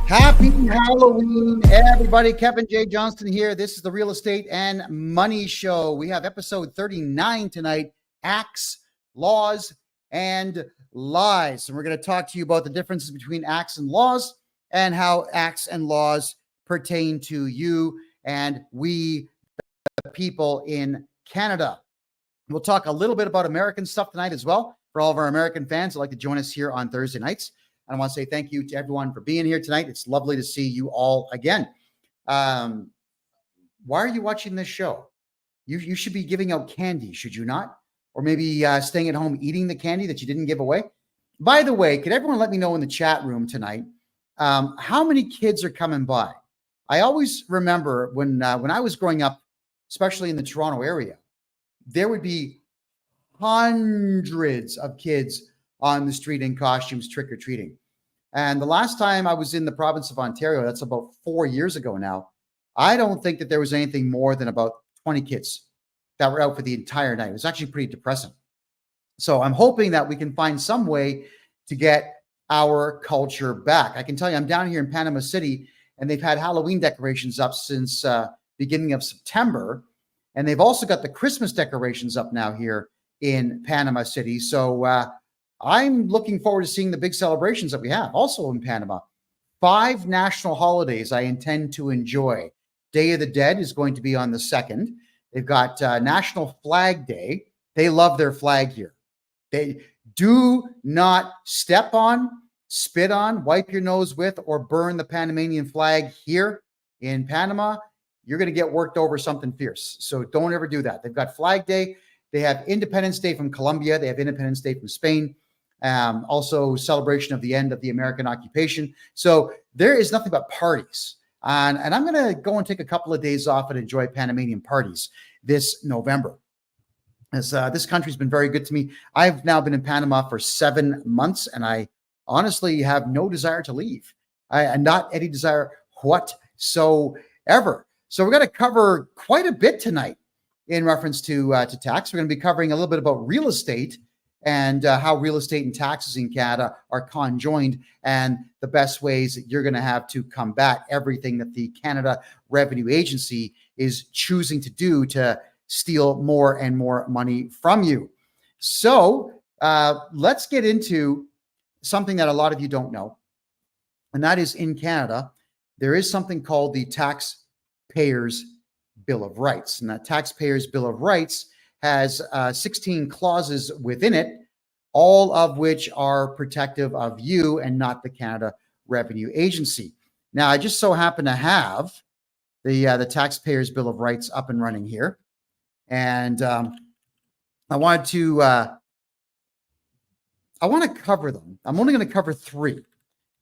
Happy Halloween, everybody. Kevin J Johnston here. This is the Real Estate and Money Show. We have episode 39 tonight, Acts, Laws, and Lies. And we're going to talk to you about the differences between acts and laws and how acts and laws pertain to you and we, the people in Canada. We'll talk a little bit about American stuff tonight as well for all of our American fans who'd like to join us here on Thursday nights. I want to say thank you to everyone for being here tonight. It's lovely to see you all again. Why are you watching this show? You should be giving out candy, should you not? Or maybe staying at home eating the candy that you didn't give away. By the way, could everyone let me know in the chat room tonight how many kids are coming by? I always remember when I was growing up, especially in the Toronto area, there would be hundreds of kids on the street in costumes trick-or-treating. And the last time I was in the province of Ontario, that's about 4 years ago now, I don't think that there was anything more than about 20 kids that were out for the entire night. It was actually pretty depressing. So I'm hoping that we can find some way to get our culture back. I can tell you, I'm down here in Panama City, and they've had Halloween decorations up since beginning of September. And they've also got the Christmas decorations up now here in Panama City. So I'm looking forward to seeing the big celebrations that we have also in Panama. 5 national holidays I intend to enjoy. Day of the Dead is going to be on the 2nd. They've got National Flag Day. They love their flag here. They do not step on, spit on, wipe your nose with, or burn the Panamanian flag here in Panama. You're going to get worked over something fierce. So don't ever do that. They've got Flag Day. They have Independence Day from Colombia. They have Independence Day from Spain. Also celebration of the end of the American occupation. So there is nothing but parties. And I'm going to go and take a couple of days off and enjoy Panamanian parties this November. As this country's been very good to me. I've now been in Panama for 7 months, and I honestly have no desire to leave. And not any desire whatsoever. So we're going to cover quite a bit tonight in reference to tax. We're going to be covering a little bit about real estate and how real estate and taxes in Canada are conjoined, and the best ways that you're going to have to combat everything that the Canada Revenue Agency is choosing to do to steal more and more money from you. So let's get into something that a lot of you don't know, and that is in Canada, there is something called the Taxpayers' Bill of Rights. And that Taxpayers' Bill of Rights has 16 clauses within it, all of which are protective of you and not the Canada Revenue Agency. Now, I just so happen to have the Taxpayers' Bill of Rights up and running here. And I want to cover them. I'm only going to cover 3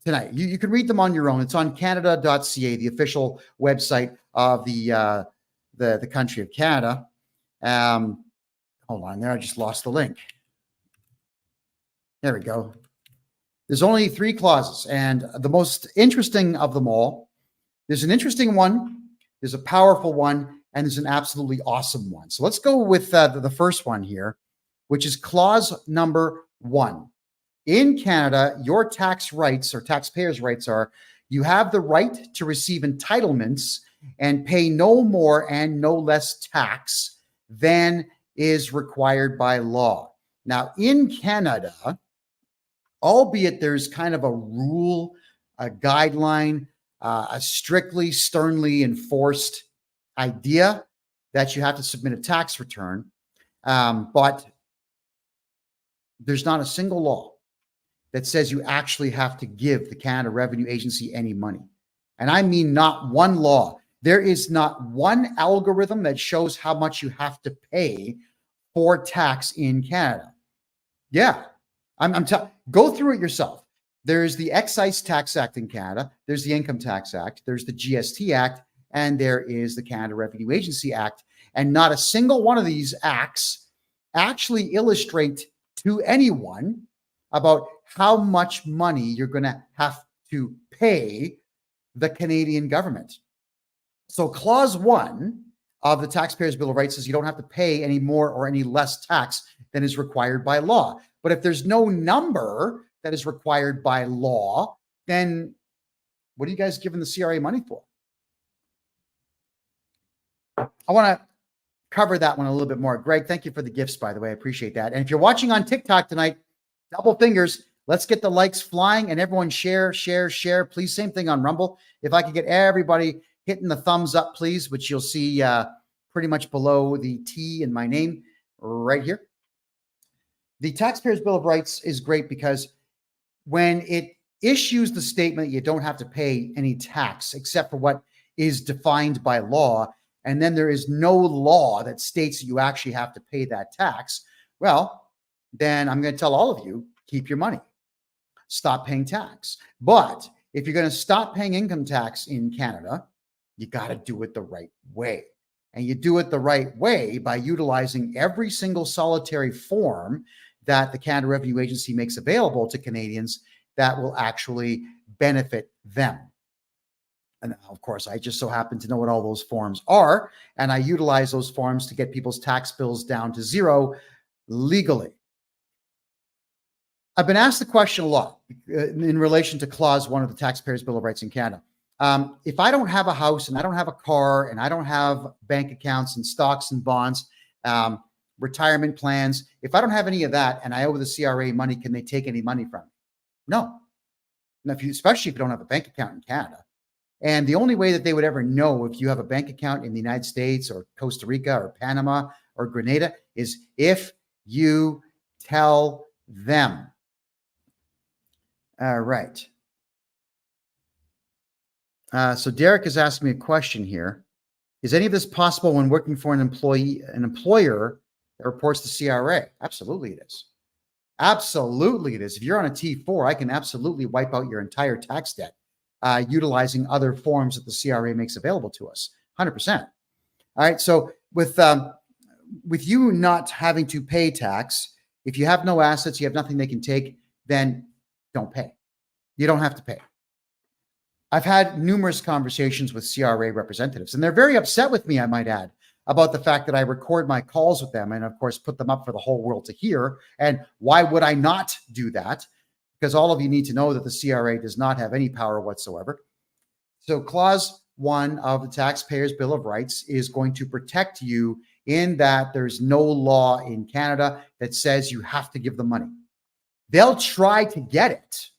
tonight. You can read them on your own. It's on Canada.ca, the official website of the country of Canada. Hold on there. I just lost the link. There we go. There's only 3 clauses, and the most interesting of them all, there's an interesting one, there's a powerful one, and there's an absolutely awesome one. So let's go with the first one here, which is clause number 1. In Canada, your tax rights or taxpayers' rights are, you have the right to receive entitlements and pay no more and no less tax than is required by law. Now, in Canada, albeit there's kind of a rule, a guideline, a strictly, sternly enforced idea that you have to submit a tax return, but there's not a single law that says you actually have to give the Canada Revenue Agency any money. And I mean not one law. There is not one algorithm that shows how much you have to pay for tax in Canada. Yeah, go through it yourself. There's the Excise Tax Act in Canada. There's the Income Tax Act. There's the GST Act. And there is the Canada Revenue Agency Act. And not a single one of these acts actually illustrate to anyone about how much money you're going to have to pay the Canadian government. So clause 1 of the Taxpayers' Bill of Rights says you don't have to pay any more or any less tax than is required by law. But if there's no number that is required by law, then What are you guys giving the CRA money for? I want to cover that one a little bit more. Greg, thank you for the gifts, by the way. I appreciate that. And if you're watching on TikTok tonight, double fingers. Let's get the likes flying and everyone share. Please, same thing on Rumble. If I could get everybody hitting the thumbs up, please, which you'll see pretty much below the T in my name right here. The Taxpayers' Bill of Rights is great because when it issues the statement, you don't have to pay any tax except for what is defined by law. And then there is no law that states that you actually have to pay that tax. Well, then I'm going to tell all of you, keep your money. Stop paying tax. But if you're going to stop paying income tax in Canada, you got to do it the right way. And you do it the right way by utilizing every single solitary form that the Canada Revenue Agency makes available to Canadians that will actually benefit them. And of course, I just so happen to know what all those forms are, and I utilize those forms to get people's tax bills down to zero legally. I've been asked the question a lot in relation to Clause 1 of the Taxpayers' Bill of Rights in Canada. If I don't have a house and I don't have a car and I don't have bank accounts and stocks and bonds, retirement plans, if I don't have any of that and I owe the CRA money, can they take any money from me? No. And especially if you don't have a bank account in Canada. And the only way that they would ever know if you have a bank account in the United States or Costa Rica or Panama or Grenada is if you tell them. All right. So Derek is asking me a question here. Is any of this possible when working for an employer that reports to CRA? Absolutely it is. Absolutely it is. If you're on a T4, I can absolutely wipe out your entire tax debt utilizing other forms that the CRA makes available to us. 100%. All right. So with you not having to pay tax, if you have no assets, you have nothing they can take, then don't pay. You don't have to pay. I've had numerous conversations with CRA representatives, and they're very upset with me, I might add, about the fact that I record my calls with them and, of course, put them up for the whole world to hear. And why would I not do that? Because all of you need to know that the CRA does not have any power whatsoever. So Clause 1 of the Taxpayers' Bill of Rights is going to protect you in that there's no law in Canada that says you have to give the money. They'll try to get it.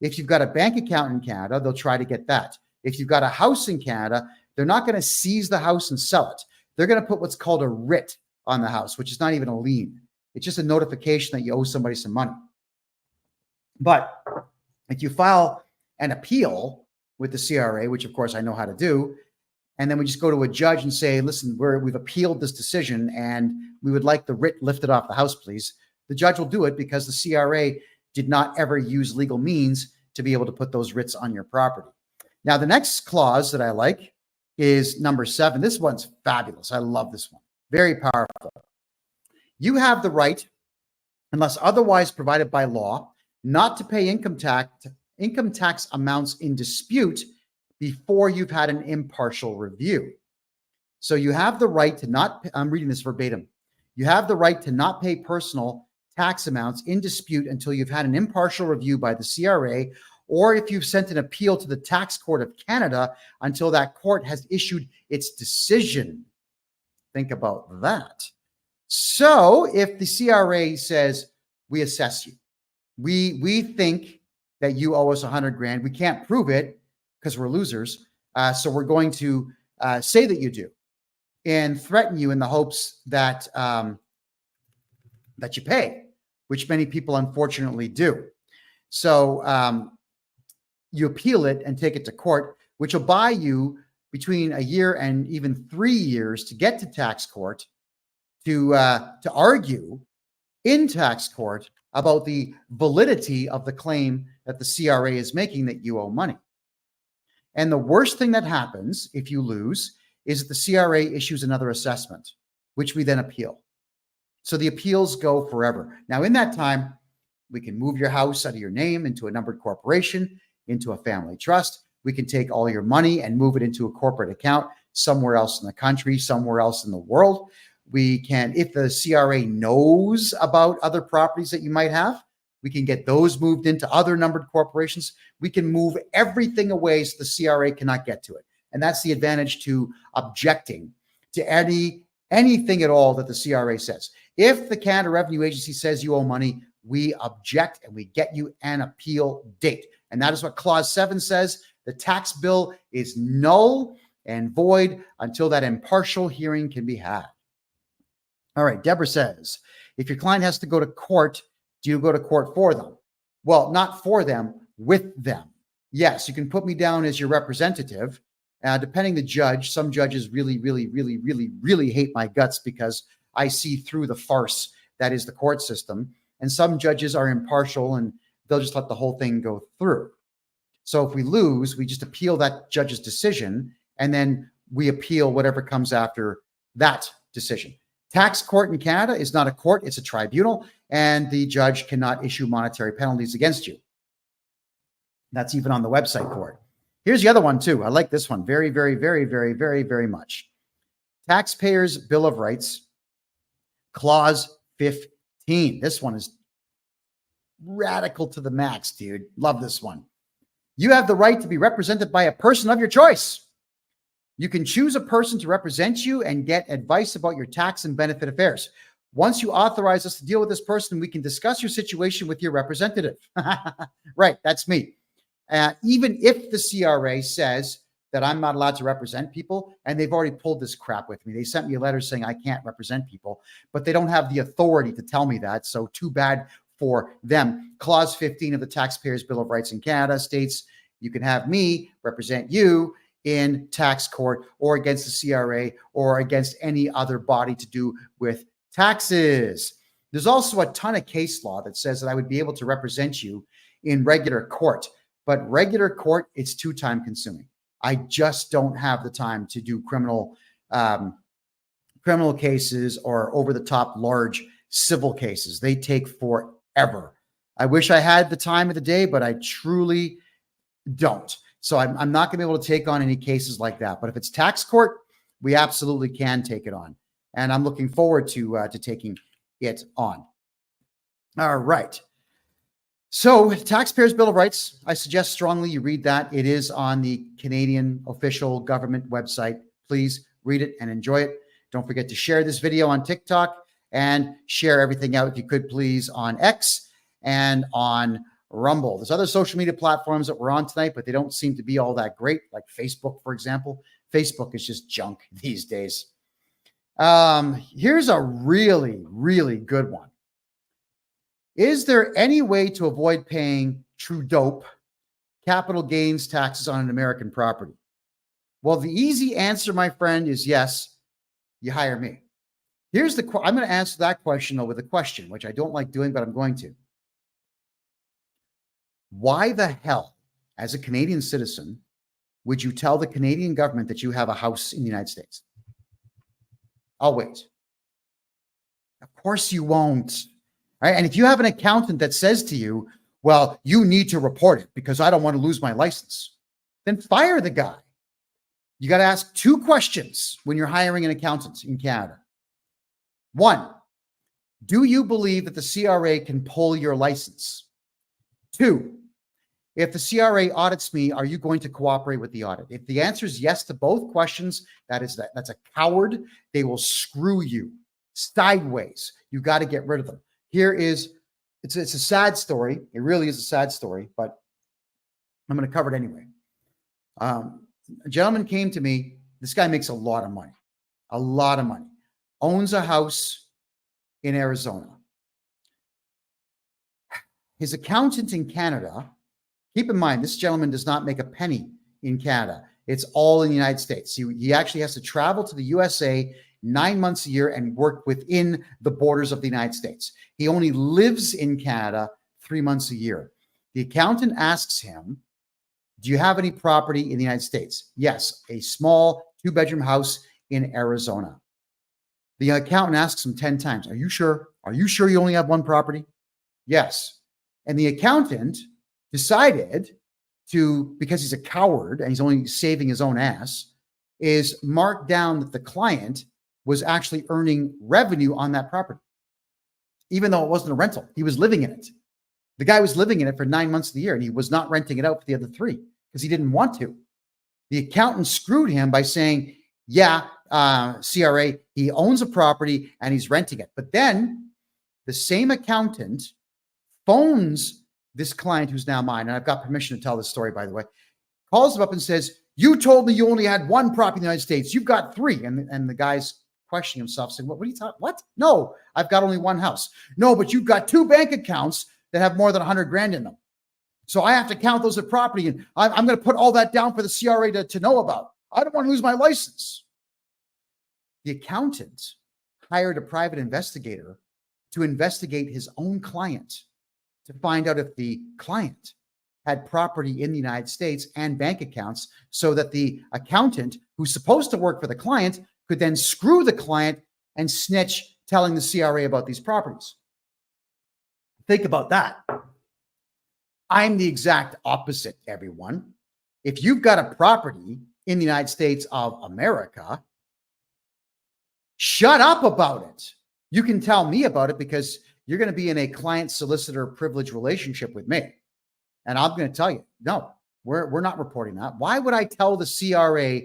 If you've got a bank account in Canada, they'll try to get that. If you've got a house in Canada, they're not going to seize the house and sell it. They're going to put what's called a writ on the house, which is not even a lien. It's just a notification that you owe somebody some money. But if you file an appeal with the CRA, which of course I know how to do, and then we just go to a judge and say, listen, we've appealed this decision and we would like the writ lifted off the house, please. The judge will do it because the CRA did not ever use legal means to be able to put those writs on your property. Now, the next clause that I like is number 7. This one's fabulous. I love this one. Very powerful. You have the right, unless otherwise provided by law, not to pay income tax amounts in dispute before you've had an impartial review. So you have the right to not, I'm reading this verbatim. You have the right to not pay personal tax amounts in dispute until you've had an impartial review by the CRA, or if you've sent an appeal to the Tax Court of Canada until that court has issued its decision. Think about that. So if the CRA says, we assess you, we think that you owe us 100 grand, we can't prove it because we're losers, so we're going to say that you do and threaten you in the hopes that that you pay, which many people unfortunately do. So you appeal it and take it to court, which will buy you between a year and even 3 years to get to tax court to argue in tax court about the validity of the claim that the CRA is making that you owe money. And the worst thing that happens if you lose is that the CRA issues another assessment, which we then appeal. So the appeals go forever. Now, in that time, we can move your house out of your name into a numbered corporation, into a family trust. We can take all your money and move it into a corporate account somewhere else in the country, somewhere else in the world. We can, if the CRA knows about other properties that you might have, We can get those moved into other numbered corporations. We can move everything away so the CRA cannot get to it. And that's the advantage to objecting to anything at all that the CRA says. If the Canada Revenue Agency says you owe money, we object and we get you an appeal date. And that is what Clause 7 says. The tax bill is null and void until that impartial hearing can be had. All right, Deborah says, if your client has to go to court, do you go to court for them? Well, not for them, with them. Yes, you can put me down as your representative. Depending the judge, some judges really hate my guts because I see through the farce that is the court system. And some judges are impartial and they'll just let the whole thing go through. So if we lose, we just appeal that judge's decision and then we appeal whatever comes after that decision. Tax court in Canada is not a court, it's a tribunal, and the judge cannot issue monetary penalties against you. That's even on the website for it. Here's the other one too. I like this one very much. Taxpayers' Bill of Rights, Clause 15. This one is radical to the max, dude. Love this one. You have the right to be represented by a person of your choice. You can choose a person to represent you and get advice about your tax and benefit affairs. Once you authorize us to deal with this person, we can discuss your situation with your representative. Right, that's me. Even if the CRA says that I'm not allowed to represent people, and they've already pulled this crap with me. They sent me a letter saying I can't represent people, but they don't have the authority to tell me that, so too bad for them. Clause 15 of the Taxpayers' Bill of Rights in Canada states you can have me represent you in tax court or against the CRA or against any other body to do with taxes. There's also a ton of case law that says that I would be able to represent you in regular court, but regular court, it's too time consuming. I just don't have the time to do criminal cases or over the top large civil cases. They take forever. I wish I had the time of the day, but I truly don't. So I'm not going to be able to take on any cases like that. But if it's tax court, we absolutely can take it on. And I'm looking forward to taking it on. All right. So Taxpayers' Bill of Rights, I suggest strongly you read that. It is on the Canadian official government website. Please read it and enjoy it. Don't forget to share this video on TikTok and share everything out, if you could, please, on X and on Rumble. There's other social media platforms that we're on tonight, but they don't seem to be all that great, like Facebook, for example. Facebook is just junk these days. Here's a really good one. Is there any way to avoid paying true dope capital gains taxes on an American property? Well, the easy answer, my friend, is yes. You hire me. Here's I'm going to answer that question with a question, which I don't like doing, but I'm going to. Why the hell, as a Canadian citizen, would you tell the Canadian government that you have a house in the United States? I'll wait. Of course you won't. Right? And if you have an accountant that says to you, well, you need to report it because I don't want to lose my license, then fire the guy. You got to ask two questions when you're hiring an accountant in Canada. One, do you believe that the CRA can pull your license? Two, if the CRA audits me, are you going to cooperate with the audit? If the answer is yes to both questions, that's a coward. They will screw you sideways. You got to get rid of them. It's a sad story. It really is a sad story, but I'm going to cover it anyway. A gentleman came to me. This guy makes a lot of money, owns a house in Arizona. His accountant in Canada, keep in mind, this gentleman does not make a penny in Canada. It's all in the United States. He actually has to travel to the USA 9 months a year and work within the borders of the United States. He only lives in Canada 3 months a year. The accountant asks him, do you have any property in the United States? Yes, a small 2-bedroom house in Arizona. The accountant asks him 10 times, are you sure? Are you sure you only have one property? Yes. And the accountant decided to, because he's a coward and he's only saving his own ass, is mark down that the client was actually earning revenue on that property, even though it wasn't a rental. He was living in it. The guy was living in it for 9 months of the year, and he was not renting it out for the other 3 because he didn't want to. The accountant screwed him by saying, yeah, CRA, he owns a property and he's renting it. But then the same accountant phones this client who's now mine, and I've got permission to tell this story, by the way, calls him up and says, you told me you only had 1 property in the United States. You've got 3. And the guy's questioning himself, saying, what are you talking? What? No, I've got only 1 house. No, but you've got 2 bank accounts that have more than 100 grand in them. So I have to count those as property, and I'm going to put all that down for the CRA to know about. I don't want to lose my license. The accountant hired a private investigator to investigate his own client to find out if the client had property in the United States and bank accounts, so that the accountant, who's supposed to work for the client, could then screw the client and snitch, telling the CRA about these properties. Think about that. I'm the exact opposite, everyone. If you've got a property in the United States of America, shut up about it. You can tell me about it because you're going to be in a client-solicitor privilege relationship with me. And I'm going to tell you, no, we're not reporting that. Why would I tell the CRA,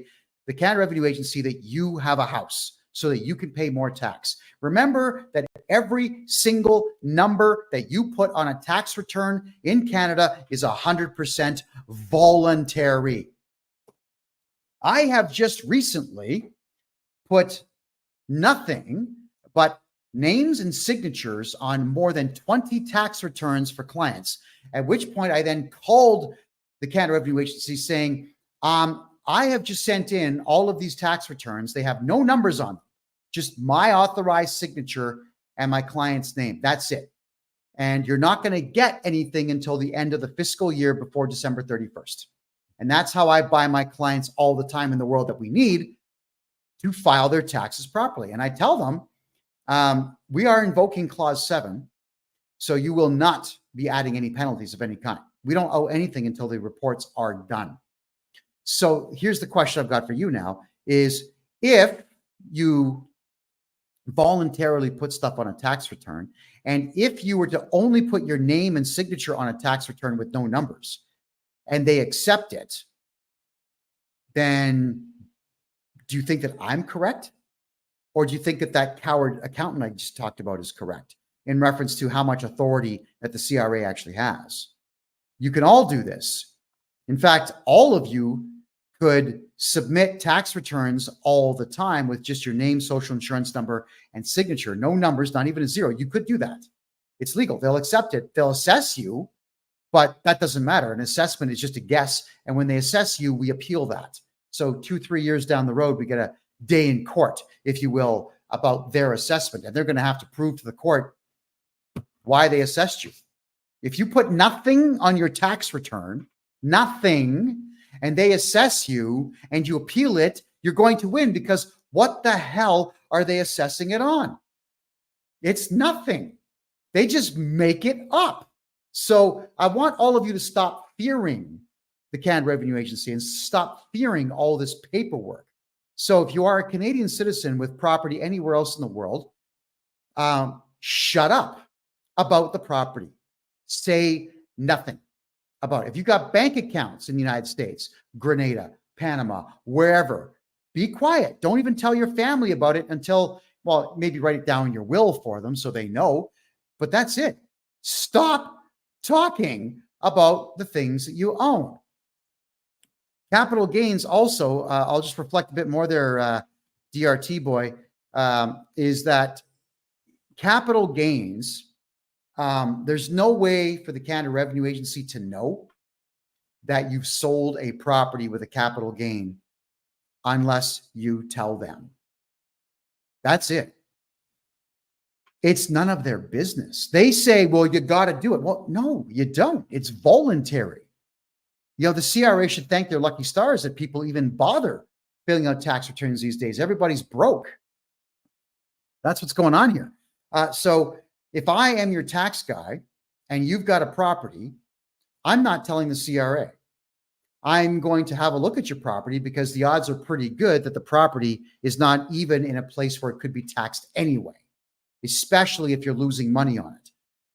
the Canada Revenue Agency, that you have a house so that you can pay more tax? Remember that every single number that you put on a tax return in Canada is 100% voluntary. I have just recently put nothing but names and signatures on more than 20 tax returns for clients, at which point I then called the Canada Revenue Agency saying, I have just sent in all of these tax returns. They have no numbers on them, just my authorized signature and my client's name. That's it. And you're not going to get anything until the end of the fiscal year before December 31st. And that's how I buy my clients all the time in the world that we need to file their taxes properly. And I tell them, we are invoking clause 7, so you will not be adding any penalties of any kind. We don't owe anything until the reports are done. So here's the question I've got for you now is, if you voluntarily put stuff on a tax return, and if you were to only put your name and signature on a tax return with no numbers, and they accept it, then do you think that I'm correct? Or do you think that that coward accountant I just talked about is correct in reference to how much authority that the CRA actually has? You can all do this. In fact, all of you could submit tax returns all the time with just your name, social insurance number, and signature. No numbers, not even a 0. You could do that. It's legal. They'll accept it. They'll assess you, but that doesn't matter. An assessment is just a guess. And when they assess you, we appeal that. So 2-3 years down the road, we get a day in court, if you will, about their assessment. And they're going to have to prove to the court why they assessed you. If you put nothing on your tax return, nothing, and they assess you and you appeal it, you're going to win, because what the hell are they assessing it on? It's nothing. They just make it up. So I want all of you to stop fearing the Canada Revenue Agency and stop fearing all this paperwork. So if you are a Canadian citizen with property anywhere else in the world, shut up about the property. Say nothing about it. If you've got bank accounts in the United States, Grenada, Panama, wherever, be quiet. Don't even tell your family about it until, well, maybe write it down in your will for them so they know. But that's it. Stop talking about the things that you own. Capital gains also, I'll just reflect a bit more there, DRT boy, is that capital gains, there's no way for the Canada Revenue Agency to know that you've sold a property with a capital gain unless you tell them. That's it. It's none of their business. They say, well, you got to do it. Well, no, you don't. It's voluntary. You know, the CRA should thank their lucky stars that people even bother filling out tax returns these days. Everybody's broke. That's what's going on here. So if I am your tax guy and you've got a property, I'm not telling the CRA. I'm going to have a look at your property because the odds are pretty good that the property is not even in a place where it could be taxed anyway, especially if you're losing money on it.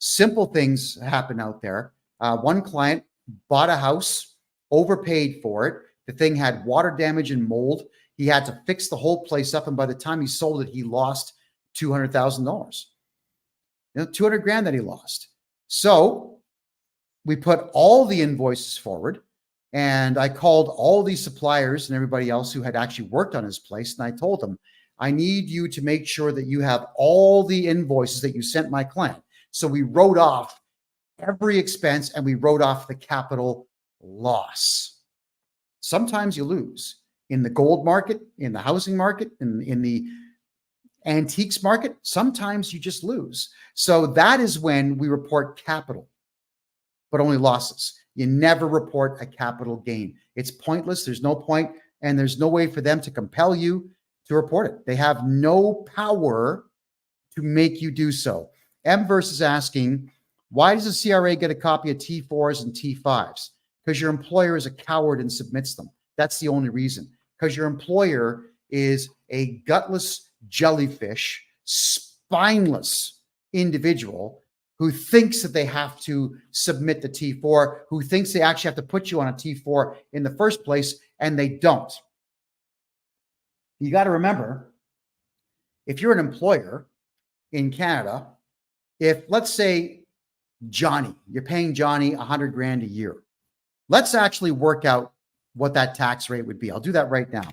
simple things happen out there. One client bought a house, overpaid for it. The thing had water damage and mold. He had to fix the whole place up. And by the time he sold it, he lost $200,000. 200 grand that he lost. So we put all the invoices forward, and I called all these suppliers and everybody else who had actually worked on his place. And I told them, I need you to make sure that you have all the invoices that you sent my client. So we wrote off every expense and we wrote off the capital loss. Sometimes you lose in the gold market, in the housing market, in the antiques market. Sometimes you just lose. So that is when we report capital, but only losses. You never report a capital gain. It's pointless. There's no point, and there's no way for them to compel you to report it. They have no power to make you do so. Mverse is asking, why does the CRA get a copy of T4s and T5s? Because your employer is a coward and submits them. That's the only reason. Because your employer is a gutless jellyfish, spineless individual who thinks that they have to submit the T4, who thinks they actually have to put you on a T4 in the first place, and they don't. You got to remember, if you're an employer in Canada, if let's say Johnny, you're paying Johnny 100 grand a year. Let's actually work out what that tax rate would be. I'll do that right now.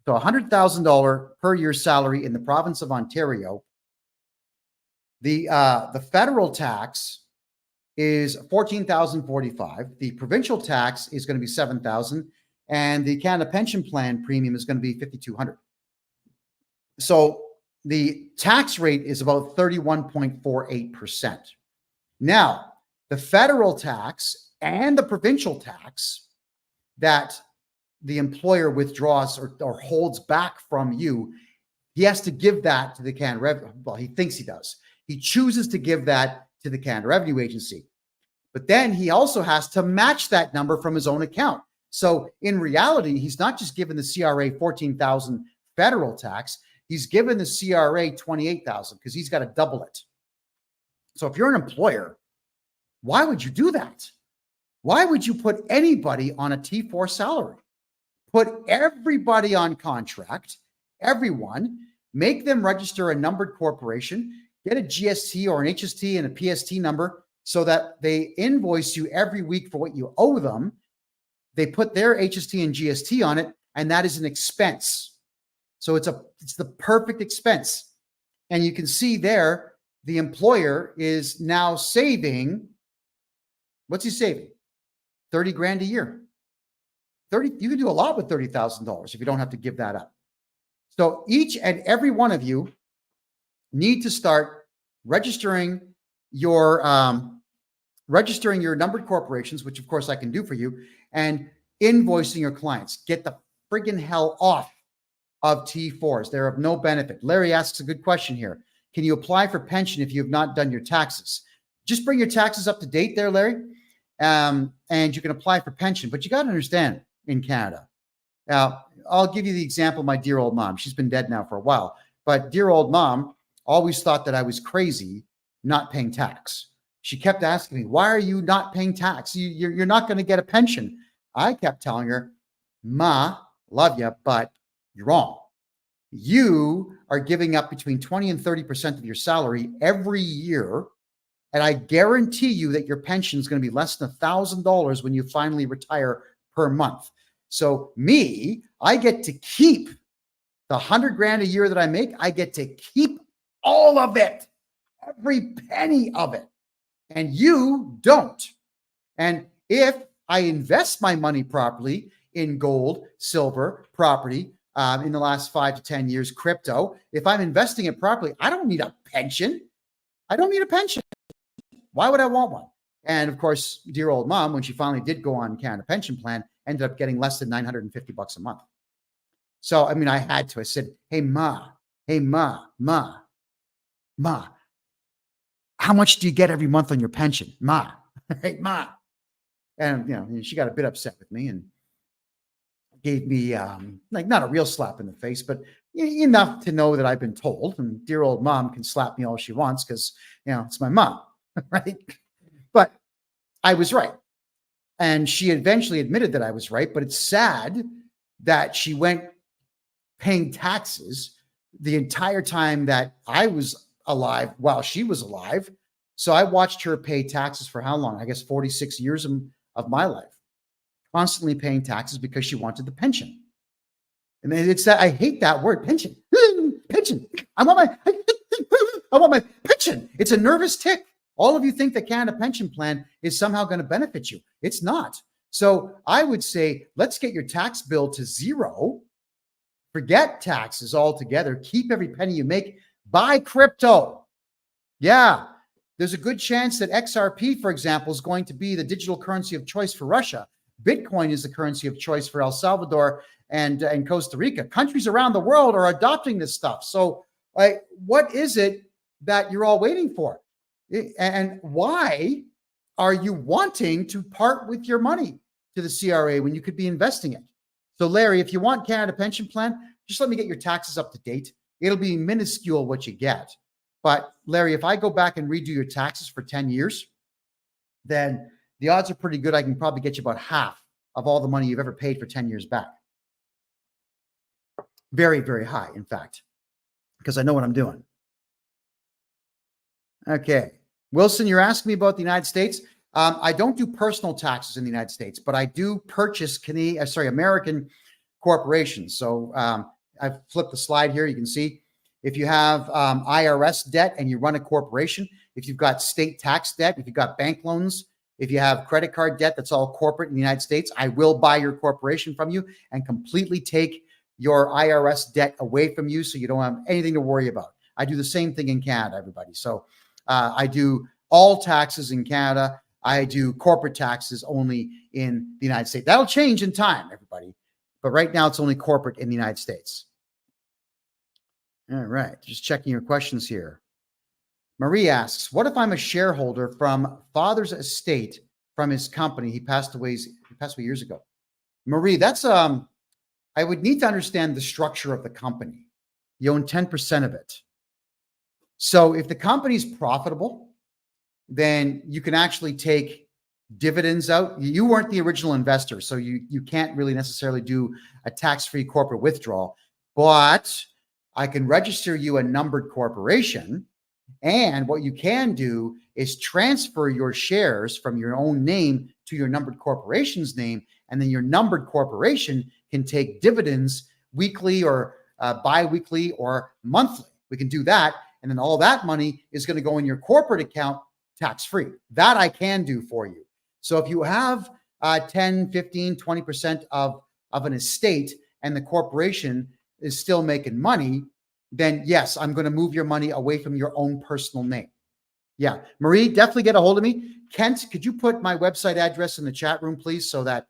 So $100,000 per year salary in the province of Ontario. The federal tax is $14,045. The provincial tax is going to be $7,000, and the Canada Pension Plan premium is going to be $5,200. So the tax rate is about 31.48%. Now, the federal tax and the provincial tax that the employer withdraws or holds back from you, he has to give that to the Canada Revenue. Well, he thinks he does. He chooses to give that to the Canada Revenue Agency. But then he also has to match that number from his own account. So in reality, he's not just given the CRA $14,000 federal tax. He's given the CRA $28,000 because he's got to double it. So if you're an employer, why would you do that? Why would you put anybody on a T4 salary? Put everybody on contract, everyone, make them register a numbered corporation, get a GST or an HST and a PST number so that they invoice you every week for what you owe them. They put their HST and GST on it, and that is an expense. So it's the perfect expense. And you can see there, the employer is now saving, what's he saving? 30 grand a year. You can do a lot with $30,000 if you don't have to give that up. So each and every one of you need to start registering your numbered corporations, which of course I can do for you, and invoicing your clients. Get the friggin' hell off of T4s. They're of no benefit. Larry asks a good question here. Can you apply for pension if you have not done your taxes? Just bring your taxes up to date there, Larry, and you can apply for pension. But you got to understand, in Canada. Now, I'll give you the example of my dear old mom. She's been dead now for a while, but dear old mom always thought that I was crazy not paying tax. She kept asking me, why are you not paying tax? You're not going to get a pension. I kept telling her, Ma, love you, but you're wrong. You are giving up between 20 and 30% of your salary every year, and I guarantee you that your pension is going to be less than $1,000 when you finally retire per month. So me, I get to keep the 100 grand a year that I make. I get to keep all of it, every penny of it. And you don't. And if I invest my money properly in gold, silver, property, in the last 5 to 10 years, crypto, if I'm investing it properly, I don't need a pension. I don't need a pension. Why would I want one? And of course, dear old mom, when she finally did go on Canada Pension Plan, ended up getting less than $950 a month. So, I mean, I had to. I said, hey, Ma, how much do you get every month on your pension? Ma, hey, Ma. And, you know, she got a bit upset with me and gave me, like, not a real slap in the face, but enough to know that I've been told. And dear old mom can slap me all she wants because, you know, it's my mom. right? But I was right. And she eventually admitted that I was right. But it's sad that she went paying taxes the entire time that I was alive while she was alive. So I watched her pay taxes for how long? I guess 46 years of my life, constantly paying taxes because she wanted the pension. And it's that I hate that word, pension. Pension. I want my pension. It's a nervous tick. All of you think the Canada Pension Plan is somehow going to benefit you. It's not. So I would say, let's get your tax bill to zero. Forget taxes altogether. Keep every penny you make. Buy crypto. Yeah. There's a good chance that XRP, for example, is going to be the digital currency of choice for Russia. Bitcoin is the currency of choice for El Salvador and Costa Rica. Countries around the world are adopting this stuff. So what is it that you're all waiting for? And why are you wanting to part with your money to the CRA when you could be investing it? So Larry, if you want Canada Pension Plan, just let me get your taxes up to date. It'll be minuscule what you get. But Larry, if I go back and redo your taxes for 10 years, then the odds are pretty good I can probably get you about half of all the money you've ever paid for 10 years back. Very, very high, in fact, because I know what I'm doing. Okay. Wilson, you're asking me about the United States. I don't do personal taxes in the United States, but I do purchase American corporations. So I've flipped the slide here. You can see if you have IRS debt and you run a corporation, if you've got state tax debt, if you've got bank loans, if you have credit card debt, that's all corporate in the United States, I will buy your corporation from you and completely take your IRS debt away from you so you don't have anything to worry about. I do the same thing in Canada, everybody. So I do all taxes in Canada. I do corporate taxes only in the United States. That'll change in time, everybody. But right now, it's only corporate in the United States. All right. Just checking your questions here. Marie asks, what if I'm a shareholder from father's estate from his company? He passed away years ago. Marie, that's I would need to understand the structure of the company. You own 10% of it. So if the company's profitable, then you can actually take dividends out. You weren't the original investor, so you can't really necessarily do a tax-free corporate withdrawal, but I can register you a numbered corporation. And what you can do is transfer your shares from your own name to your numbered corporation's name. And then your numbered corporation can take dividends weekly or bi-weekly or monthly. We can do that. And then all that money is going to go in your corporate account tax-free. That I can do for you. So if you have 10, 15, 20% of an estate and the corporation is still making money, then yes, I'm going to move your money away from your own personal name. Yeah. Marie, definitely get a hold of me. Kent, could you put my website address in the chat room, please, so that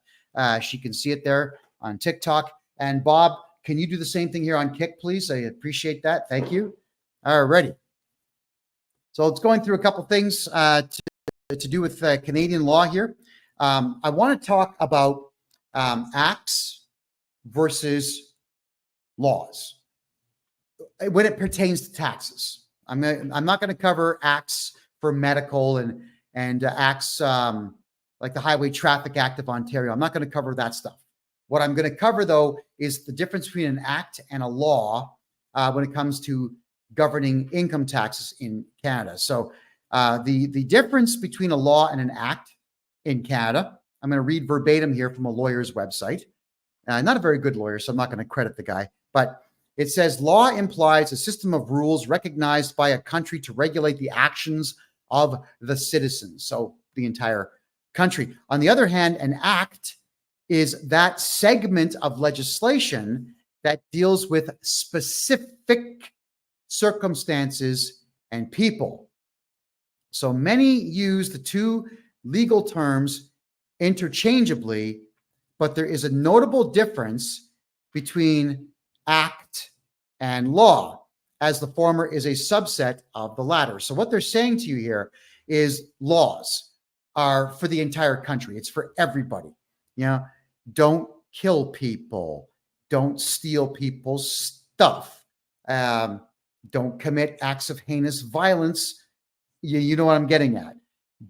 she can see it there on TikTok? And Bob, can you do the same thing here on Kick, please? I appreciate that. Thank you. All righty. So it's going through a couple things to do with Canadian law here. I want to talk about acts versus laws when it pertains to taxes. I'm not going to cover acts for medical and acts like the Highway Traffic Act of Ontario. I'm not going to cover that stuff. What I'm going to cover, though, is the difference between an act and a law when it comes to governing income taxes in Canada. So the difference between a law and an act in Canada, I'm going to read verbatim here from a lawyer's website. Not a very good lawyer, so I'm not going to credit the guy, but it says law implies a system of rules recognized by a country to regulate the actions of the citizens, so the entire country. On the other hand, an act is that segment of legislation that deals with specific circumstances and people. So many use the two legal terms interchangeably, but there is a notable difference between act and law, as the former is a subset of the latter. So what they're saying to you here is laws are for the entire country. It's for everybody. You know, don't kill people. Don't steal people's stuff. Don't commit acts of heinous violence you know what I'm getting at.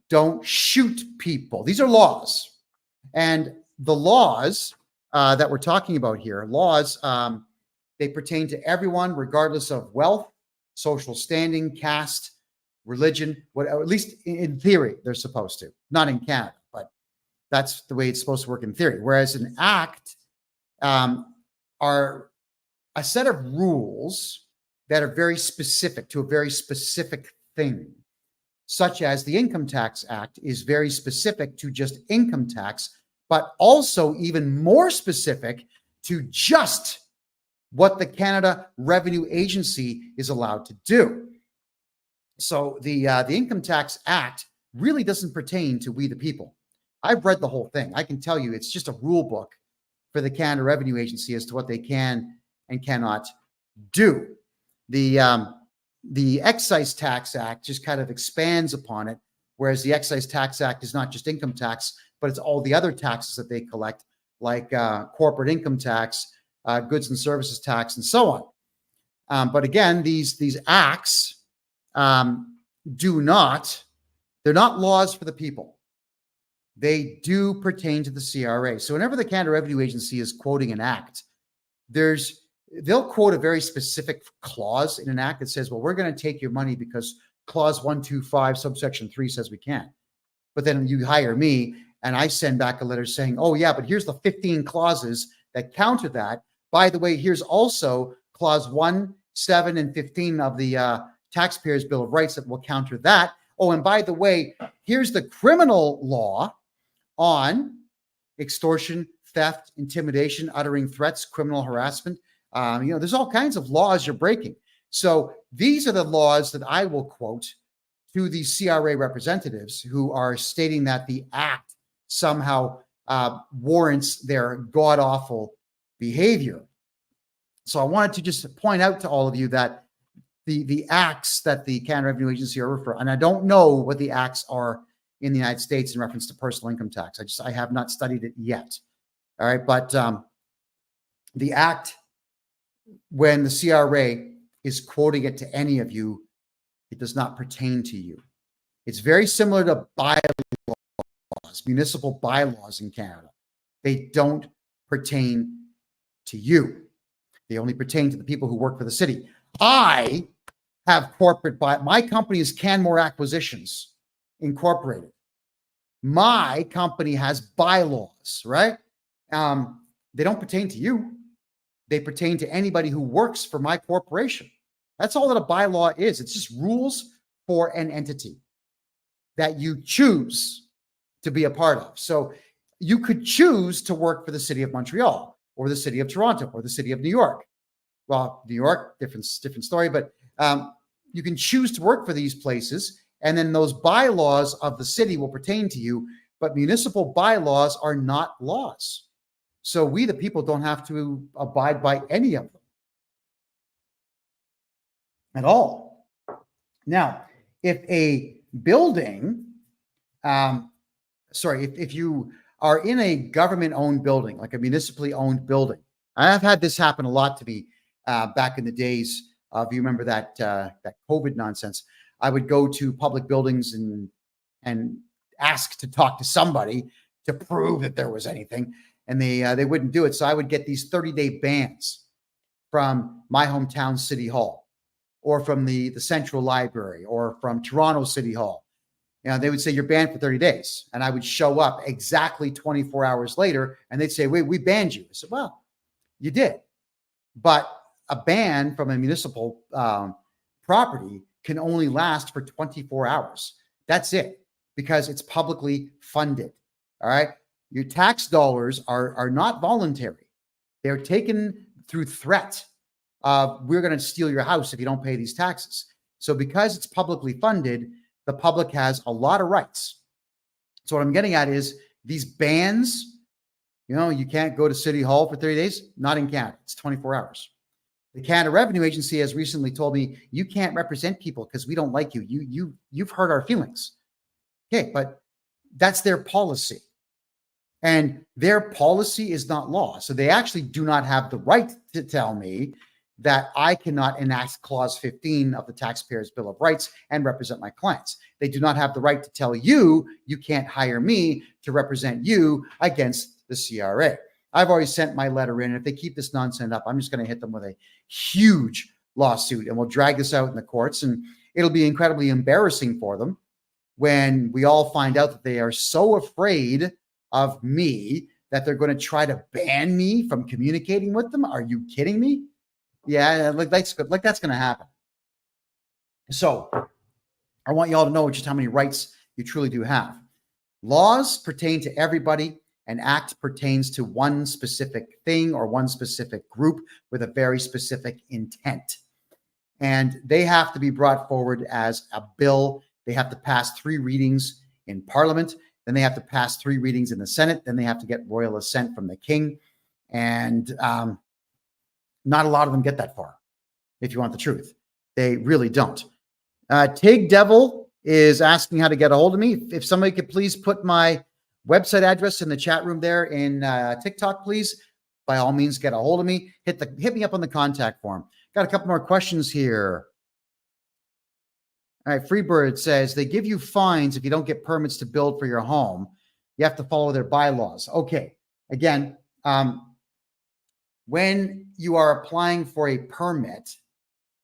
Don't shoot people. These are laws. And the laws that we're talking about here, laws, they pertain to everyone, regardless of wealth, social standing, caste, religion, at least in theory, they're supposed to. Not in Canada, but that's the way it's supposed to work in theory. Whereas an act are a set of rules that are very specific to a very specific thing, such as the Income Tax Act is very specific to just income tax, but also even more specific to just what the Canada Revenue Agency is allowed to do. So the Income Tax Act really doesn't pertain to we the people. I've read the whole thing. I can tell you it's just a rule book for the Canada Revenue Agency as to what they can and cannot do. The Excise Tax Act just kind of expands upon it, whereas the Excise Tax Act is not just income tax, but it's all the other taxes that they collect, like corporate income tax, goods and services tax, and so on. But again, these acts they're not laws for the people. They do pertain to the CRA. So whenever the Canada Revenue Agency is quoting an act, they'll quote a very specific clause in an act that says, well, we're going to take your money because clause 125 subsection 3 says we can. But then you hire me and I send back a letter saying, oh yeah, but here's the 15 clauses that counter that. By the way, here's also clause 1, 7, and 15 of the Taxpayers' Bill of Rights that will counter that. Oh, and by the way, here's the criminal law on extortion, theft, intimidation, uttering threats, criminal harassment. There's all kinds of laws you're breaking. So these are the laws that I will quote to the CRA representatives who are stating that the act somehow warrants their god-awful behavior. So I wanted to just point out to all of you that the acts that the Canada Revenue Agency are referring, and I don't know what the acts are in the United States in reference to personal income tax. I have not studied it yet. All right, but the act, when the CRA is quoting it to any of you, it does not pertain to you. It's very similar to bylaws, municipal bylaws in Canada. They don't pertain to you. They only pertain to the people who work for the city. I have my company is Canmore Acquisitions Incorporated. My company has bylaws, right? They don't pertain to you. They pertain to anybody who works for my corporation. That's all that a bylaw is. It's just rules for an entity that you choose to be a part of. So you could choose to work for the city of Montreal or the city of Toronto or the city of New York. Well, New York, different story, but you can choose to work for these places, and then those bylaws of the city will pertain to you, but municipal bylaws are not laws. So we, the people, don't have to abide by any of them at all. Now, if a building, if you are in a government-owned building, like a municipally owned building, I've had this happen a lot to me back in the days of, you remember that COVID nonsense. I would go to public buildings and ask to talk to somebody to prove that there was anything, and they wouldn't do it. So I would get these 30-day bans from my hometown city hall, or from the Central Library, or from Toronto City Hall. They would say, you're banned for 30 days. And I would show up exactly 24 hours later, and they'd say, wait, we banned you. I said, well, you did. But a ban from a municipal property can only last for 24 hours. That's it, because it's publicly funded. All right. Your tax dollars are not voluntary. They're taken through threat of, we're going to steal your house if you don't pay these taxes. So because it's publicly funded, the public has a lot of rights. So what I'm getting at is these bans, you can't go to City Hall for 30 days. Not in Canada. It's 24 hours. The Canada Revenue Agency has recently told me, you can't represent people because we don't like you. You've hurt our feelings. Okay, but that's their policy. And their policy is not law. So they actually do not have the right to tell me that I cannot enact Clause 15 of the Taxpayers' Bill of Rights and represent my clients. They do not have the right to tell you, you can't hire me to represent you against the CRA. I've already sent my letter in. If they keep this nonsense up, I'm just going to hit them with a huge lawsuit, and we'll drag this out in the courts, and it'll be incredibly embarrassing for them when we all find out that they are so afraid of me that they're going to try to ban me from communicating with them. Are you kidding me? Yeah, like that's going to happen. So I want you all to know just how many rights you truly do have. Laws pertain to everybody. An act pertains to one specific thing or one specific group with a very specific intent. And they have to be brought forward as a bill. They have to pass 3 readings in Parliament. Then they have to pass 3 readings in the Senate. Then they have to get royal assent from the king. And not a lot of them get that far, if you want the truth. They really don't. Tig Devil is asking how to get a hold of me. If somebody could please put my website address in the chat room there in TikTok, please. By all means, get a hold of me. Hit me up on the contact form. Got a couple more questions here. All right, Freebird says they give you fines if you don't get permits to build for your home. You have to follow their bylaws. Okay, again, when you are applying for a permit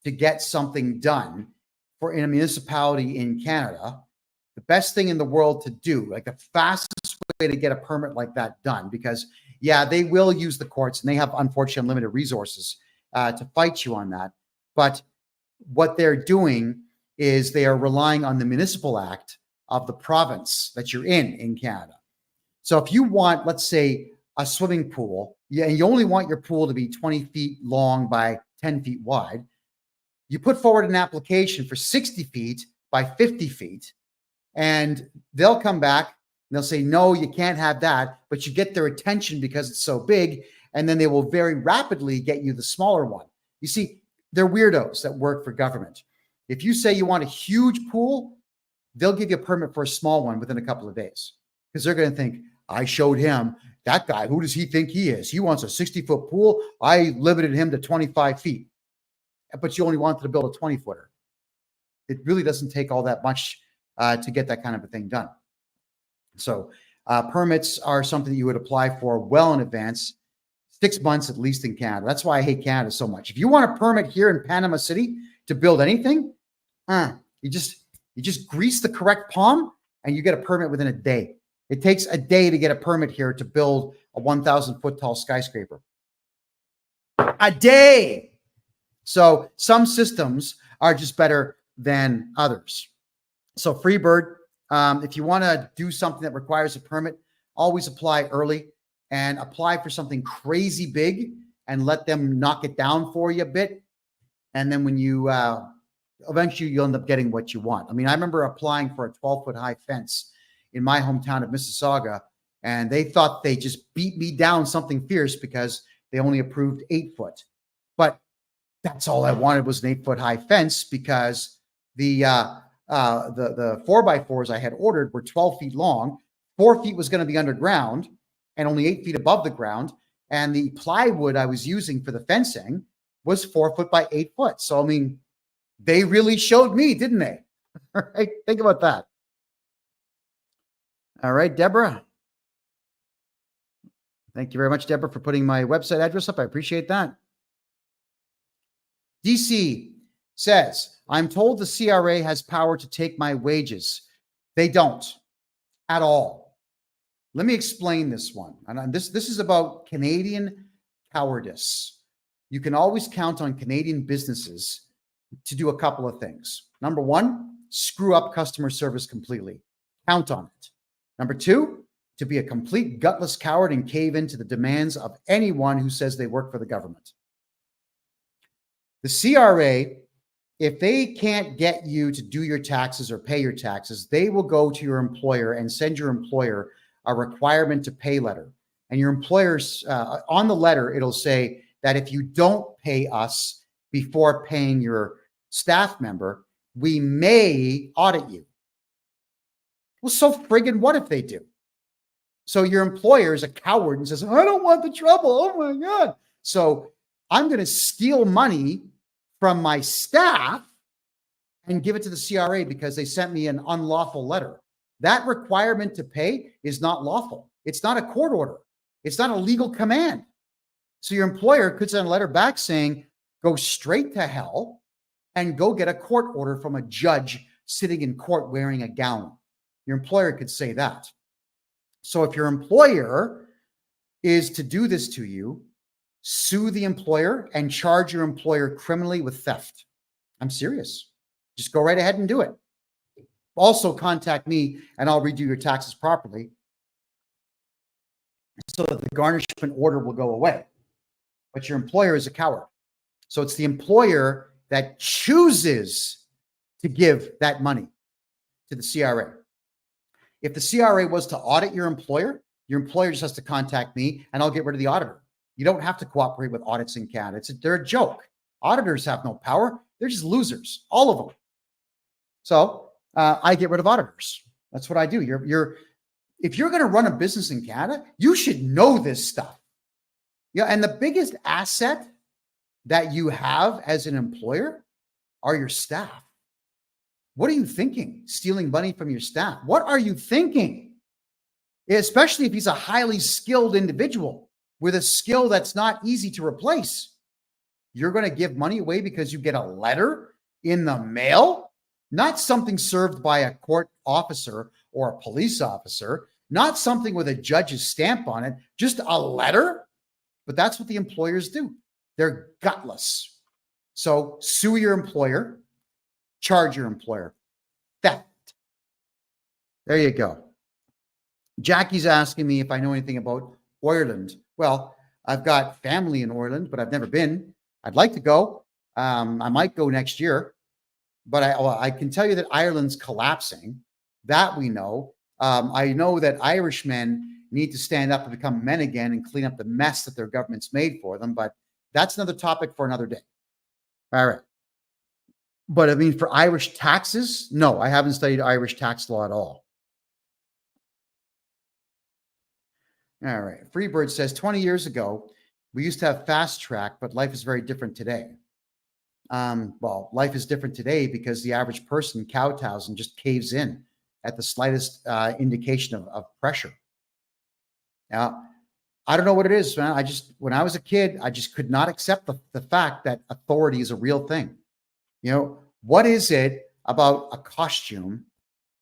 to get something done in a municipality in Canada, the best thing in the world to do, like the fastest way to get a permit like that done, because yeah, they will use the courts and they have unfortunately unlimited resources to fight you on that. But what they're doing is they are relying on the municipal act of the province that you're in Canada. So if you want, let's say, a swimming pool, and you only want your pool to be 20 feet long by 10 feet wide, you put forward an application for 60 feet by 50 feet, and they'll come back and they'll say, no, you can't have that, but you get their attention because it's so big, and then they will very rapidly get you the smaller one. You see, they're weirdos that work for government. If you say you want a huge pool, they'll give you a permit for a small one within a couple of days, because they're going to think, I showed him, that guy, who does he think he is? He wants a 60-foot pool. I limited him to 25 feet. But you only wanted to build a 20-footer. It really doesn't take all that much to get that kind of a thing done. So permits are something that you would apply for well in advance, 6 months at least in Canada. That's why I hate Canada so much. If you want a permit here in Panama City to build anything, you just grease the correct palm and you get a permit within a day. It takes a day to get a permit here to build a 1,000-foot tall skyscraper. A day. So some systems are just better than others. So Freebird, if you want to do something that requires a permit, always apply early and apply for something crazy big and let them knock it down for you a bit. And then when you eventually you'll end up getting what you want. I mean, I remember applying for a 12-foot high fence in my hometown of Mississauga, and they thought they just beat me down something fierce because they only approved 8 foot. But that's all I wanted was an 8-foot high fence, because the 4x4s I had ordered were 12 feet long. 4 feet was going to be underground and only 8 feet above the ground. And the plywood I was using for the fencing was 4 foot by 8 foot. So, I mean, they really showed me, didn't they? All right. Think about that. All right, Deborah. Thank you very much, Deborah, for putting my website address up. I appreciate that. DC says, I'm told the CRA has power to take my wages. They don't at all. Let me explain this one. And this is about Canadian cowardice. You can always count on Canadian businesses to do a couple of things. Number one, screw up customer service completely. Count on it. Number two, to be a complete gutless coward and cave into the demands of anyone who says they work for the government. The CRA, if they can't get you to do your taxes or pay your taxes, they will go to your employer and send your employer a requirement to pay letter. And your employer's on the letter, it'll say that if you don't pay us before paying your staff member, we may audit you. Well, so friggin' what if they do? So your employer is a coward and says, I don't want the trouble. Oh my God. So I'm going to steal money from my staff and give it to the CRA because they sent me an unlawful letter. That requirement to pay is not lawful. It's not a court order. It's not a legal command. So your employer could send a letter back saying, go straight to hell and go get a court order from a judge sitting in court wearing a gown. Your employer could say that. So if your employer is to do this to you, sue the employer and charge your employer criminally with theft. I'm serious. Just go right ahead and do it. Also contact me and I'll redo your taxes properly so that the garnishment order will go away. But your employer is a coward. So it's the employer that chooses to give that money to the CRA. If the CRA was to audit your employer just has to contact me and I'll get rid of the auditor. You don't have to cooperate with audits in Canada. They're a joke. Auditors have no power. They're just losers, all of them. So I get rid of auditors. That's what I do. If you're going to run a business in Canada, you should know this stuff. Yeah, and the biggest asset that you have as an employer are your staff. What are you thinking? Stealing money from your staff. What are you thinking? Especially if he's a highly skilled individual with a skill that's not easy to replace. You're going to give money away because you get a letter in the mail, not something served by a court officer or a police officer, not something with a judge's stamp on it, just a letter. But that's what the employers do. They're gutless. So sue your employer, charge your employer. Theft. There you go. Jackie's asking me if I know anything about Ireland. Well, I've got family in Ireland, but I've never been. I'd like to go. I might go next year, but I can tell you that Ireland's collapsing. That we know. I know that Irishmen need to stand up and become men again and clean up the mess that their government's made for them. But that's another topic for another day. All right. But I mean, for Irish taxes, no, I haven't studied Irish tax law at all. All right. Freebird says 20 years ago, we used to have fast track, but life is very different today. Well, life is different today because the average person kowtows and just caves in at the slightest indication of pressure. Now, I don't know what it is, man. When I was a kid, I just could not accept the fact that authority is a real thing. You know, what is it about a costume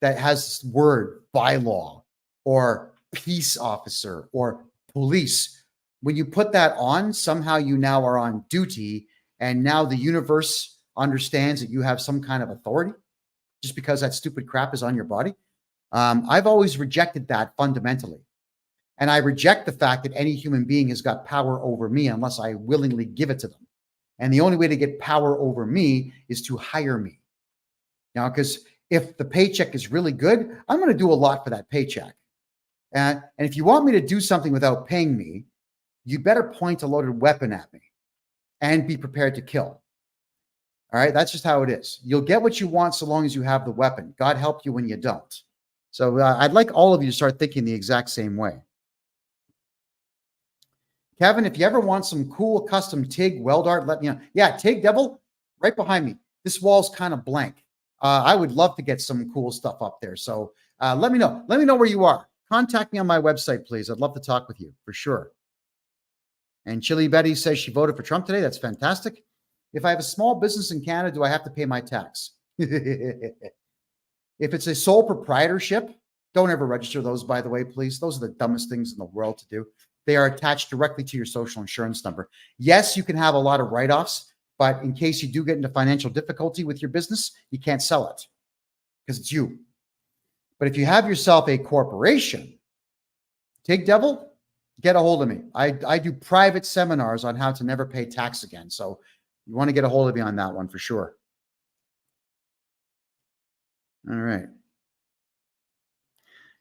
that has this word bylaw or peace officer or police? When you put that on, somehow you now are on duty, and now the universe understands that you have some kind of authority just because that stupid crap is on your body. I've always rejected that fundamentally. And I reject the fact that any human being has got power over me unless I willingly give it to them. And the only way to get power over me is to hire me. Now, because if the paycheck is really good, I'm going to do a lot for that paycheck. And if you want me to do something without paying me, you better point a loaded weapon at me and be prepared to kill. All right. That's just how it is. You'll get what you want so long as you have the weapon. God help you when you don't. So I'd like all of you to start thinking the exact same way. Kevin, if you ever want some cool custom TIG weld art, let me know. Yeah, TIG Devil, right behind me. This wall's kind of blank. I would love to get some cool stuff up there. So let me know. Let me know where you are. Contact me on my website, please. I'd love to talk with you for sure. And Chili Betty says she voted for Trump today. That's fantastic. If I have a small business in Canada, do I have to pay my tax? If it's a sole proprietorship, don't ever register those, by the way, please. Those are the dumbest things in the world to do. They are attached directly to your social insurance number. Yes, you can have a lot of write-offs, but in case you do get into financial difficulty with your business, you can't sell it because it's you. But if you have yourself a corporation, TIG Devil, get a hold of me. I do private seminars on how to never pay tax again. So you want to get a hold of me on that one for sure. All right.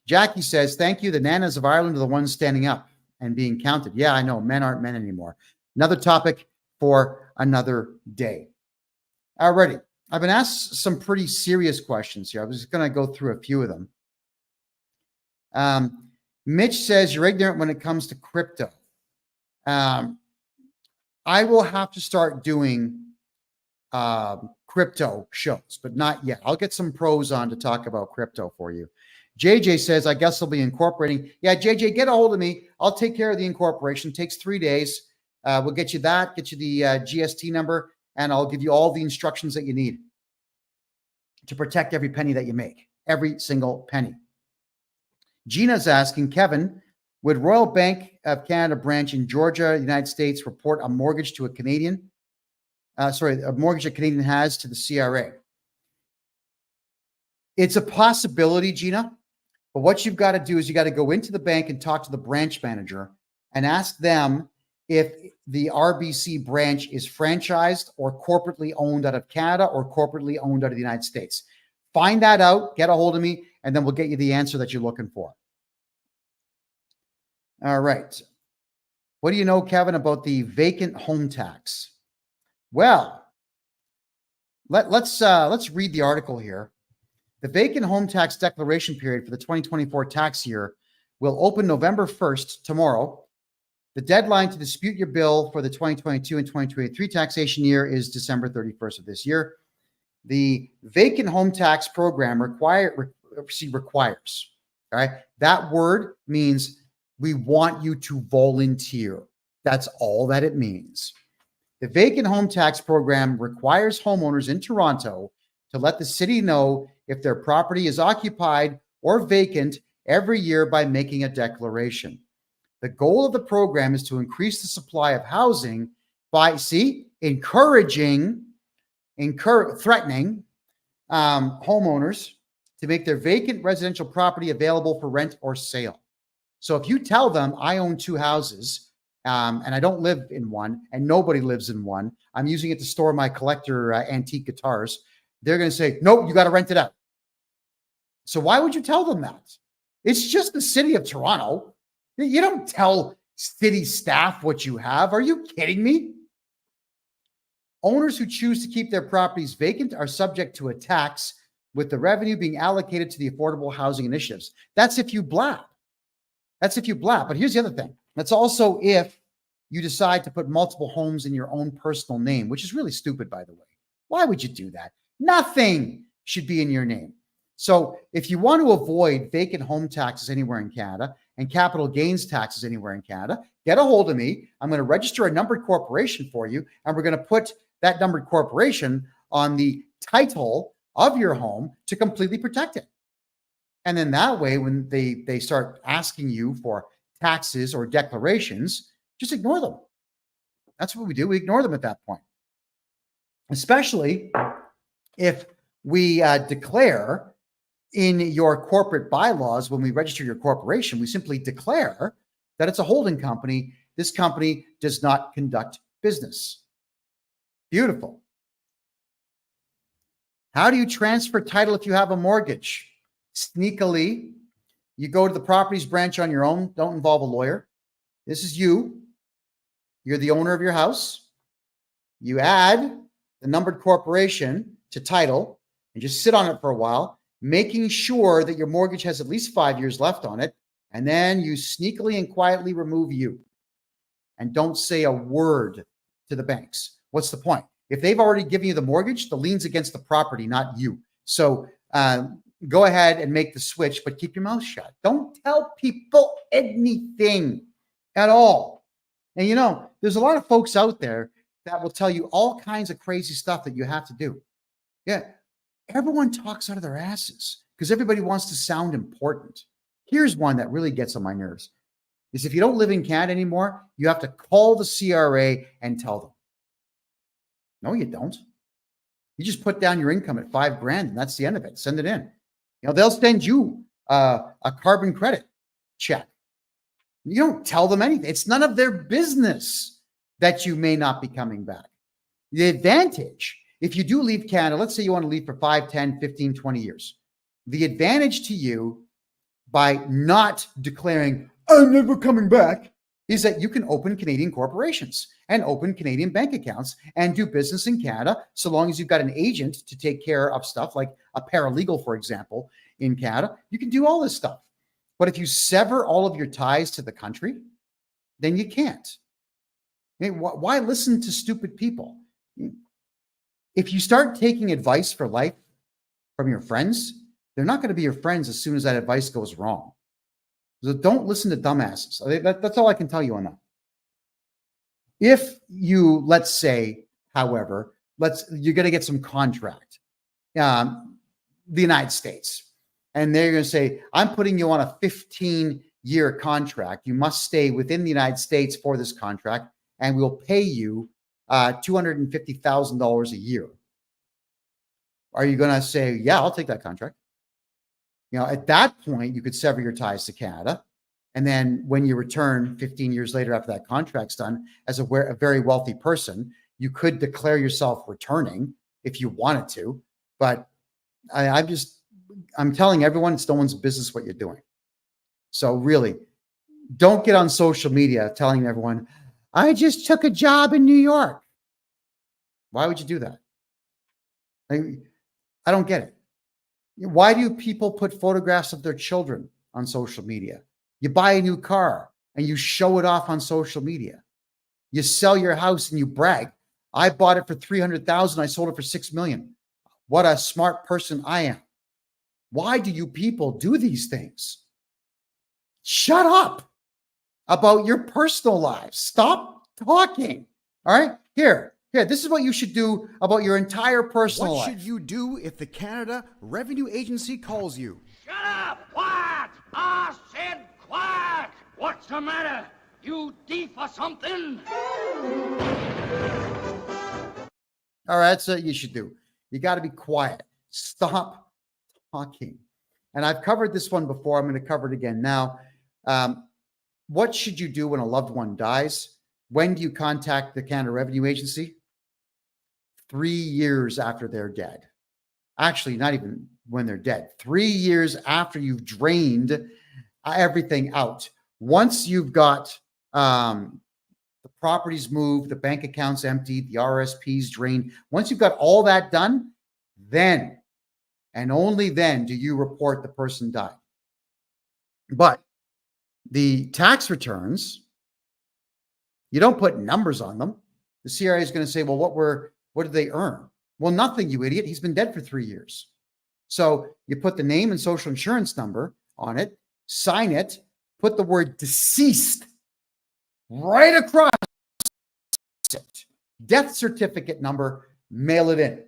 Jackie says, thank you. The nanas of Ireland are the ones standing up and being counted. Yeah, I know. Men aren't men anymore. Another topic for another day. Alrighty. I've been asked some pretty serious questions here. I was going to go through a few of them. Mitch says, you're ignorant when it comes to crypto. I will have to start doing crypto shows, but not yet. I'll get some pros on to talk about crypto for you. JJ says, I guess I'll be incorporating. Yeah, JJ, get a hold of me. I'll take care of the incorporation. It takes 3 days. We'll get you that, get you the GST number, and I'll give you all the instructions that you need to protect every penny that you make, every single penny. Gina's asking, Kevin, would Royal Bank of Canada branch in Georgia, United States, report a mortgage to a Canadian? A mortgage a Canadian has to the CRA? It's a possibility, Gina, but what you've got to do is you got to go into the bank and talk to the branch manager and ask them if the RBC branch is franchised or corporately owned out of Canada or corporately owned out of the United States. Find that out, get a hold of me, and then we'll get you the answer that you're looking for. All right. What do you know, Kevin, about the vacant home tax? Well, let's read the article here. The vacant home tax declaration period for the 2024 tax year will open November 1st, tomorrow. The deadline to dispute your bill for the 2022 and 2023 taxation year is December 31st of this year. The vacant home tax program requires, all right? That word means we want you to volunteer. That's all that it means. The vacant home tax program requires homeowners in Toronto to let the city know if their property is occupied or vacant every year by making a declaration. The goal of the program is to increase the supply of housing by, threatening homeowners to make their vacant residential property available for rent or sale. So if you tell them, I own 2 houses, and I don't live in one, and nobody lives in one, I'm using it to store my collector antique guitars, they're going to say, nope, you got to rent it out. So why would you tell them that? It's just the city of Toronto. You don't tell city staff what you have. Are you kidding me? Owners who choose to keep their properties vacant are subject to a tax, with the revenue being allocated to the affordable housing initiatives. That's if you blab. But here's the other thing. That's also if you decide to put multiple homes in your own personal name, which is really stupid, by the way. Why would you do that? Nothing should be in your name. So if you want to avoid vacant home taxes anywhere in Canada and capital gains taxes anywhere in Canada, get a hold of me. I'm going to register a numbered corporation for you, and we're going to put that numbered corporation on the title of your home to completely protect it. And then that way, when they start asking you for taxes or declarations, just ignore them. That's what we do. We ignore them at that point. Especially if we declare in your corporate bylaws, when we register your corporation, we simply declare that it's a holding company. This company does not conduct business. Beautiful. How do you transfer title if you have a mortgage? Sneakily, you go to the properties branch on your own. Don't involve a lawyer. This is you. You're the owner of your house. You add the numbered corporation to title and just sit on it for a while, making sure that your mortgage has at least 5 years left on it. And then you sneakily and quietly remove you and don't say a word to the banks. What's the point? If they've already given you the mortgage, the lien's against the property, not you. So go ahead and make the switch, but keep your mouth shut. Don't tell people anything at all. And you know, there's a lot of folks out there that will tell you all kinds of crazy stuff that you have to do. Yeah, everyone talks out of their asses because everybody wants to sound important. Here's one that really gets on my nerves. Is if you don't live in Canada anymore, you have to call the CRA and tell them. No, you don't. You just put down your income at $5,000 and that's the end of it. Send it in. You know, they'll send you a carbon credit check. You don't tell them anything. It's none of their business that you may not be coming back. The advantage, if you do leave Canada, let's say you want to leave for 5, 10, 15, 20 years. The advantage to you by not declaring, I'm never coming back, is that you can open Canadian corporations and open Canadian bank accounts and do business in Canada, so long as you've got an agent to take care of stuff like a paralegal, for example, in Canada. You can do all this stuff. But if you sever all of your ties to the country, then you can't. Why listen to stupid people? If you start taking advice for life from your friends, they're not going to be your friends as soon as that advice goes wrong. So don't listen to dumbasses. That's all I can tell you on that. If you, let's say, however, you're going to get some contract, the United States, and they're going to say, I'm putting you on a 15-year contract. You must stay within the United States for this contract, and we'll pay you $250,000 a year. Are you going to say, yeah, I'll take that contract? At that point, you could sever your ties to Canada. And then when you return 15 years later after that contract's done, as a very wealthy person, you could declare yourself returning if you wanted to. But I'm telling everyone, it's no one's business what you're doing. So really, don't get on social media telling everyone, I just took a job in New York. Why would you do that? I don't get it. Why do people put photographs of their children on social media? You buy a new car and you show it off on social media. You sell your house and you brag. I bought it for $300,000. I sold it for $6 million. What a smart person I am. Why do you people do these things? Shut up about your personal lives. Stop talking. All right? Here, this is what you should do about your entire personal life. What should you do if the Canada Revenue Agency calls you? Shut up! Quiet! I said quiet! What's the matter? You deaf or something? All right, that's what you should do. You got to be quiet. Stop talking. And I've covered this one before. I'm going to cover it again now. What should you do when a loved one dies? When do you contact the Canada Revenue Agency? 3 years after they're dead. Actually, not even when they're dead. 3 years after you've drained everything out. Once you've got the properties moved, the bank accounts emptied, the RSPs drained, once you've got all that done, then and only then do you report the person died. But the tax returns, you don't put numbers on them. The CRA is going to say, well, what did they earn? Well, nothing, you idiot. He's been dead for 3 years. So you put the name and social insurance number on it, sign it, put the word deceased right across it. Death certificate number, mail it in.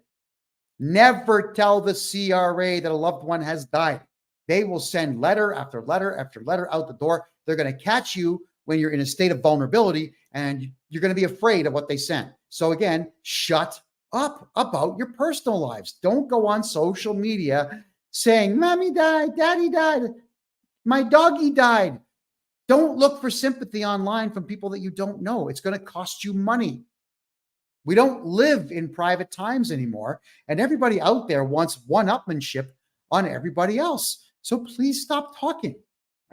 Never tell the CRA that a loved one has died. They will send letter after letter after letter out the door. They're going to catch you when you're in a state of vulnerability, and you're going to be afraid of what they send. So again, shut up about your personal lives. Don't go on social media saying, Mommy died, Daddy died, my doggy died. Don't look for sympathy online from people that you don't know. It's going to cost you money. We don't live in private times anymore, and everybody out there wants one-upmanship on everybody else. So please stop talking.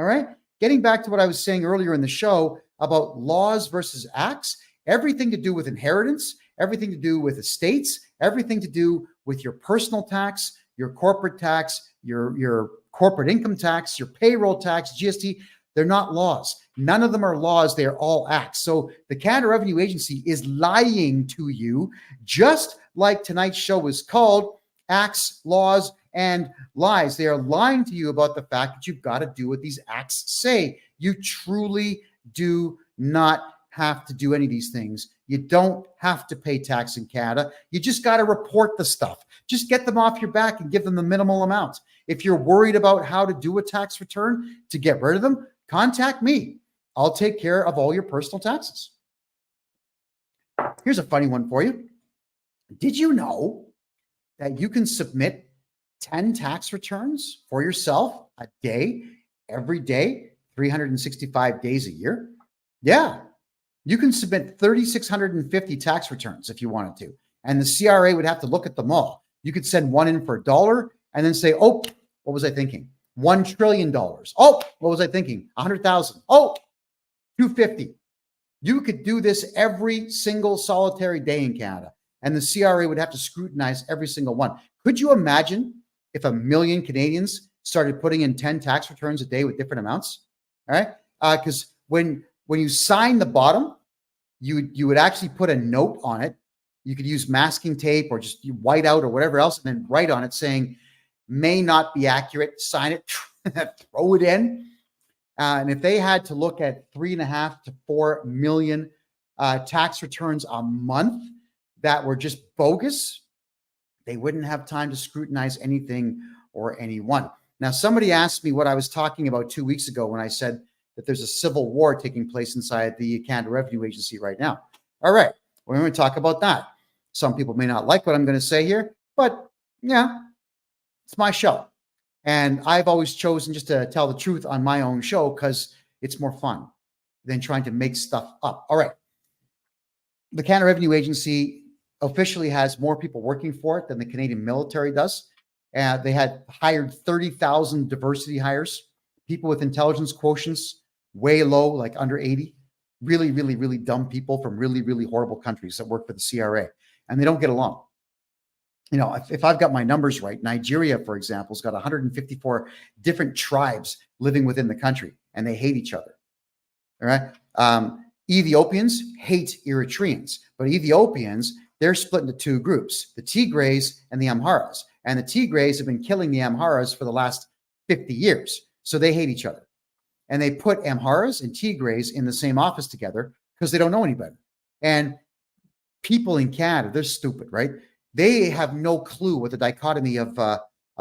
All right? Getting back to what I was saying earlier in the show about laws versus acts, everything to do with inheritance, everything to do with estates, everything to do with your personal tax, your corporate tax, your corporate income tax, your payroll tax, GST, they're not laws. None of them are laws. They are all acts. So the Canada Revenue Agency is lying to you, just like tonight's show was called Acts, Laws, and Lies. They are lying to you about the fact that you've got to do what these acts say. You truly do not have to do any of these things. You don't have to pay tax in Canada. You just got to report the stuff. Just get them off your back and give them the minimal amount. If you're worried about how to do a tax return to get rid of them, contact me. I'll take care of all your personal taxes. Here's a funny one for you. Did you know that you can submit 10 tax returns for yourself a day, every day, 365 days a year? Yeah. You can submit 3,650 tax returns if you wanted to. And the CRA would have to look at them all. You could send one in for $1 and then say, oh, what was I thinking? $1 trillion. Oh, what was I thinking? 100,000. Oh, 250. You could do this every single solitary day in Canada, and the CRA would have to scrutinize every single one. Could you imagine if 1 million Canadians started putting in 10 tax returns a day with different amounts? All right. Because when you sign the bottom, you would actually put a note on it. You could use masking tape or just white out or whatever else, and then write on it saying, may not be accurate, sign it, throw it in. And if they had to look at 3.5 to 4 million tax returns a month that were just bogus, they wouldn't have time to scrutinize anything or anyone. Now, somebody asked me what I was talking about 2 weeks ago when I said that there's a civil war taking place inside the Canada Revenue Agency right now. All right, we're going to talk about that. Some people may not like what I'm going to say here, but yeah, it's my show. And I've always chosen just to tell the truth on my own show because it's more fun than trying to make stuff up. All right. The Canada Revenue Agency officially has more people working for it than the Canadian military does. They had hired 30,000 diversity hires, people with intelligence quotients way low, like under 80. Really, really, really dumb people from really, really horrible countries that work for the CRA. And they don't get along. You know, if I've got my numbers right, Nigeria, for example, has got 154 different tribes living within the country, and they hate each other. All right. Ethiopians hate Eritreans, but Ethiopians, they're split into two groups, the Tigrays and the Amharas. And the Tigrays have been killing the Amharas for the last 50 years. So they hate each other. And they put Amharas and Tigrays in the same office together because they don't know any better. And people in Canada, they're stupid, right? They have no clue what the dichotomy of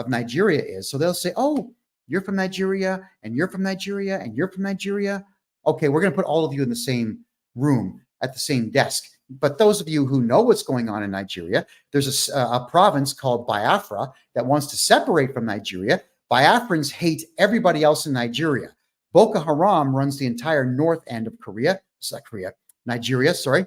Nigeria is. So they'll say, oh, you're from Nigeria, and you're from Nigeria, and you're from Nigeria. Okay, we're going to put all of you in the same room at the same desk. But those of you who know what's going on in Nigeria, there's a province called Biafra that wants to separate from Nigeria. Biafrans hate everybody else in Nigeria. Boko Haram runs the entire north end of Nigeria, sorry,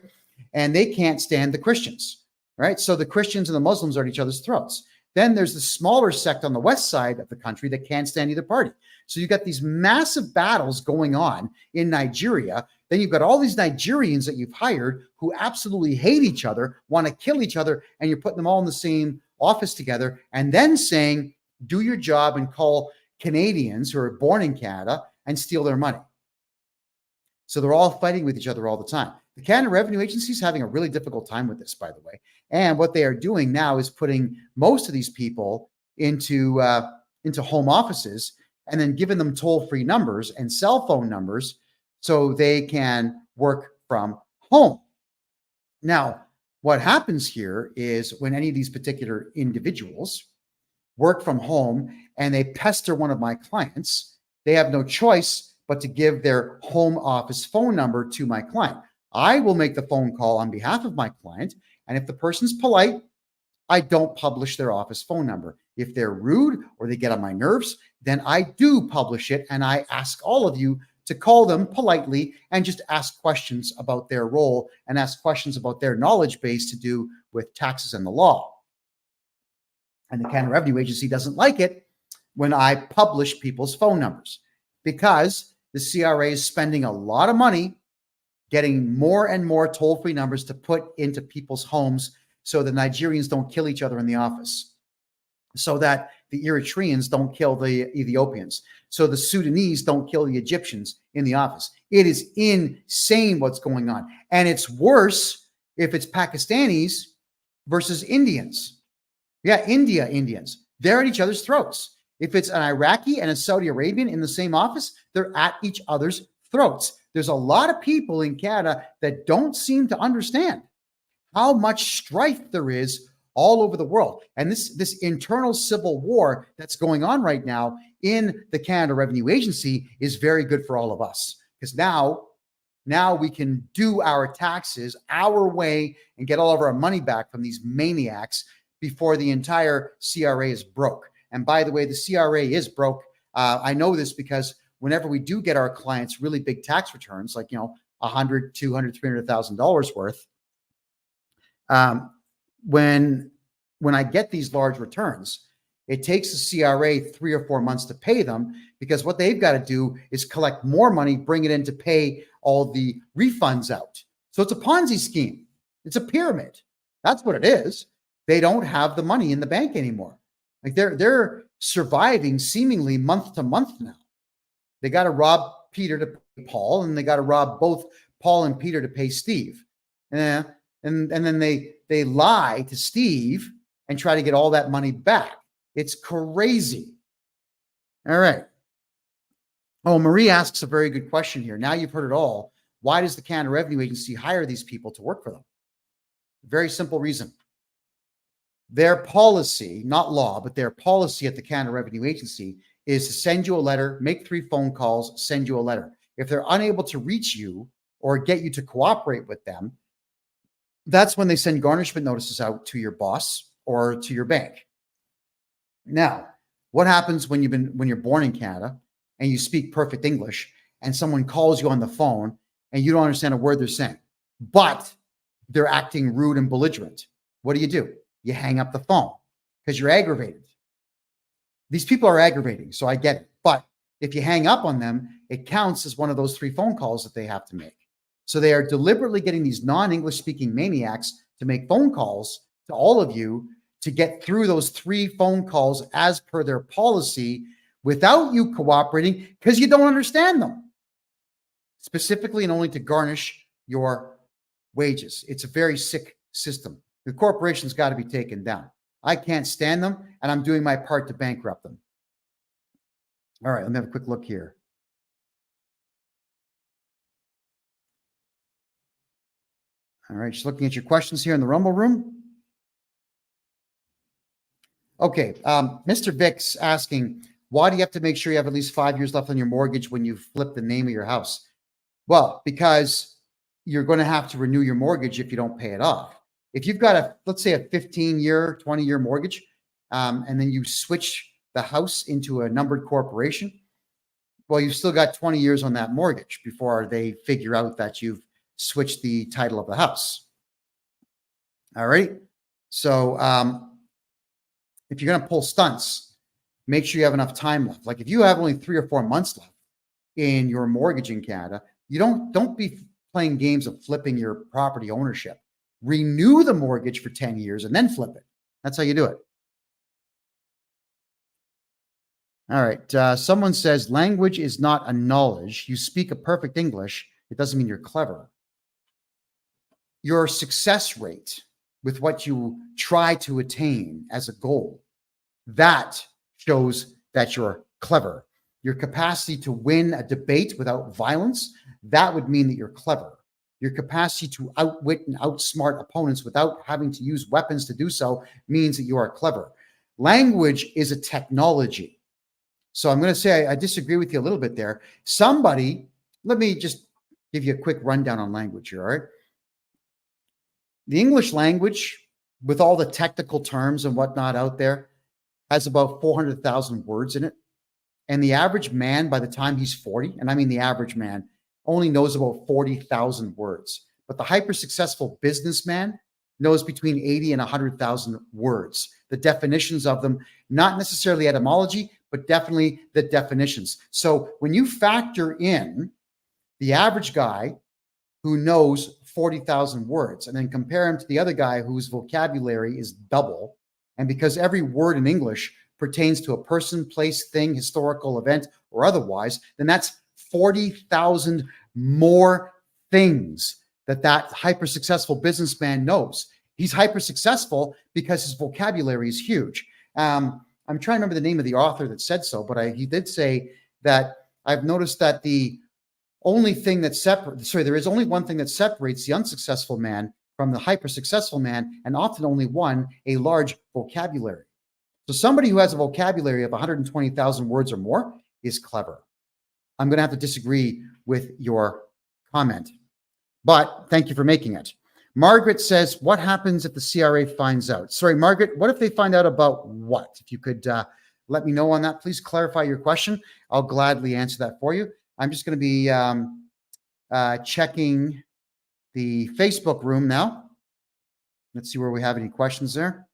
and they can't stand the Christians, right? So the Christians and the Muslims are at each other's throats. Then there's the smaller sect on the west side of the country that can't stand either party. So you've got these massive battles going on in Nigeria. Then you've got all these Nigerians that you've hired who absolutely hate each other, want to kill each other, and you're putting them all in the same office together and then saying, do your job and call Canadians who are born in Canada and steal their money. So they're all fighting with each other all the time. The Canada Revenue Agency is having a really difficult time with this, by the way. And what they are doing now is putting most of these people into home offices and then giving them toll-free numbers and cell phone numbers so they can work from home. Now, what happens here is when any of these particular individuals work from home and they pester one of my clients, they have no choice but to give their home office phone number to my client. I will make the phone call on behalf of my client, and if the person's polite, I don't publish their office phone number. If they're rude or they get on my nerves, then I do publish it, and I ask all of you to call them politely and just ask questions about their role and ask questions about their knowledge base to do with taxes and the law. And the Canada Revenue Agency doesn't like it when I publish people's phone numbers because the CRA is spending a lot of money getting more and more toll-free numbers to put into people's homes so the Nigerians don't kill each other in the office, so that the Eritreans don't kill the Ethiopians, so the Sudanese don't kill the Egyptians in the office. It is insane what's going on. And it's worse if it's Pakistanis versus Indians. Yeah, Indians. They're at each other's throats. If it's an Iraqi and a Saudi Arabian in the same office, they're at each other's throats. There's a lot of people in Canada that don't seem to understand how much strife there is all over the world. And this internal civil war that's going on right now in the Canada Revenue Agency is very good for all of us, because now we can do our taxes our way and get all of our money back from these maniacs before the entire CRA is broke. And by the way, the CRA is broke. I know this because whenever we do get our clients really big tax returns, like, $100,000, $200,000, $300,000 worth, when I get these large returns, it takes the CRA 3 or 4 months to pay them, because what they've got to do is collect more money, bring it in to pay all the refunds out. So it's a Ponzi scheme. It's a pyramid. That's what it is. They don't have the money in the bank anymore. Like they're surviving seemingly month to month now. They got to rob Peter to pay Paul, and they got to rob both Paul and Peter to pay Steve. And then they lie to Steve and try to get all that money back. It's crazy. All right. Oh, Marie asks a very good question here. Now you've heard it all. Why does the Canada Revenue Agency hire these people to work for them? Very simple reason. Their policy, not law, but their policy at the Canada Revenue Agency is to send you a letter, make 3 phone calls, send you a letter. If they're unable to reach you or get you to cooperate with them, that's when they send garnishment notices out to your boss or to your bank. Now, what happens when you're born in Canada and you speak perfect English and someone calls you on the phone and you don't understand a word they're saying, but they're acting rude and belligerent? What do? You hang up the phone because you're aggravated. These people are aggravating, so I get it. But if you hang up on them, it counts as one of those 3 phone calls that they have to make. So they are deliberately getting these non-English speaking maniacs to make phone calls to all of you to get through those 3 phone calls as per their policy without you cooperating because you don't understand them. Specifically and only to garnish your wages. It's a very sick system. The corporation's got to be taken down. I can't stand them, and I'm doing my part to bankrupt them. All right, let me have a quick look here. All right, just looking at your questions here in the Rumble Room. Okay, Mr. Vic's asking, why do you have to make sure you have at least 5 years left on your mortgage when you flip the name of your house? Well, because you're going to have to renew your mortgage if you don't pay it off. If you've got let's say a 15-year, 20-year mortgage, and then you switch the house into a numbered corporation, well, you've still got 20 years on that mortgage before they figure out that you've switched the title of the house. All right. So if you're going to pull stunts, make sure you have enough time left. Like if you have only 3 or 4 months left in your mortgage in Canada, you don't be playing games of flipping your property ownership. Renew the mortgage for 10 years and then flip it. That's how you do it. All right. Someone says language is not a knowledge. You speak a perfect English. It doesn't mean you're clever. Your success rate with what you try to attain as a goal, that shows that you're clever. Your capacity to win a debate without violence, that would mean that you're clever. Your capacity to outwit and outsmart opponents without having to use weapons to do so means that you are clever. Language is a technology. So I'm going to say I disagree with you a little bit there. Let me just give you a quick rundown on language here, all right? The English language, with all the technical terms and whatnot out there, has about 400,000 words in it. And the average man, by the time he's 40, and I mean the average man, only knows about 40,000 words. But the hyper-successful businessman knows between 80 and 100,000 words. The definitions of them, not necessarily etymology, but definitely the definitions. So when you factor in the average guy who knows 40,000 words and then compare him to the other guy whose vocabulary is double, and because every word in English pertains to a person, place, thing, historical event, or otherwise, then that's 40,000 more things that hyper-successful businessman knows. He's hyper-successful because his vocabulary is huge. I'm trying to remember the name of the author that said so, but he did say that I've noticed that there is only one thing that separates the unsuccessful man from the hyper-successful man, and often only one, a large vocabulary. So somebody who has a vocabulary of 120,000 words or more is clever. I'm going to have to disagree with your comment, but thank you for making it. Margaret says, what happens if the CRA finds out? Sorry, Margaret, what if they find out about what? If you could let me know on that, please clarify your question. I'll gladly answer that for you. I'm just going to be checking the Facebook room now. Let's see where we have any questions there.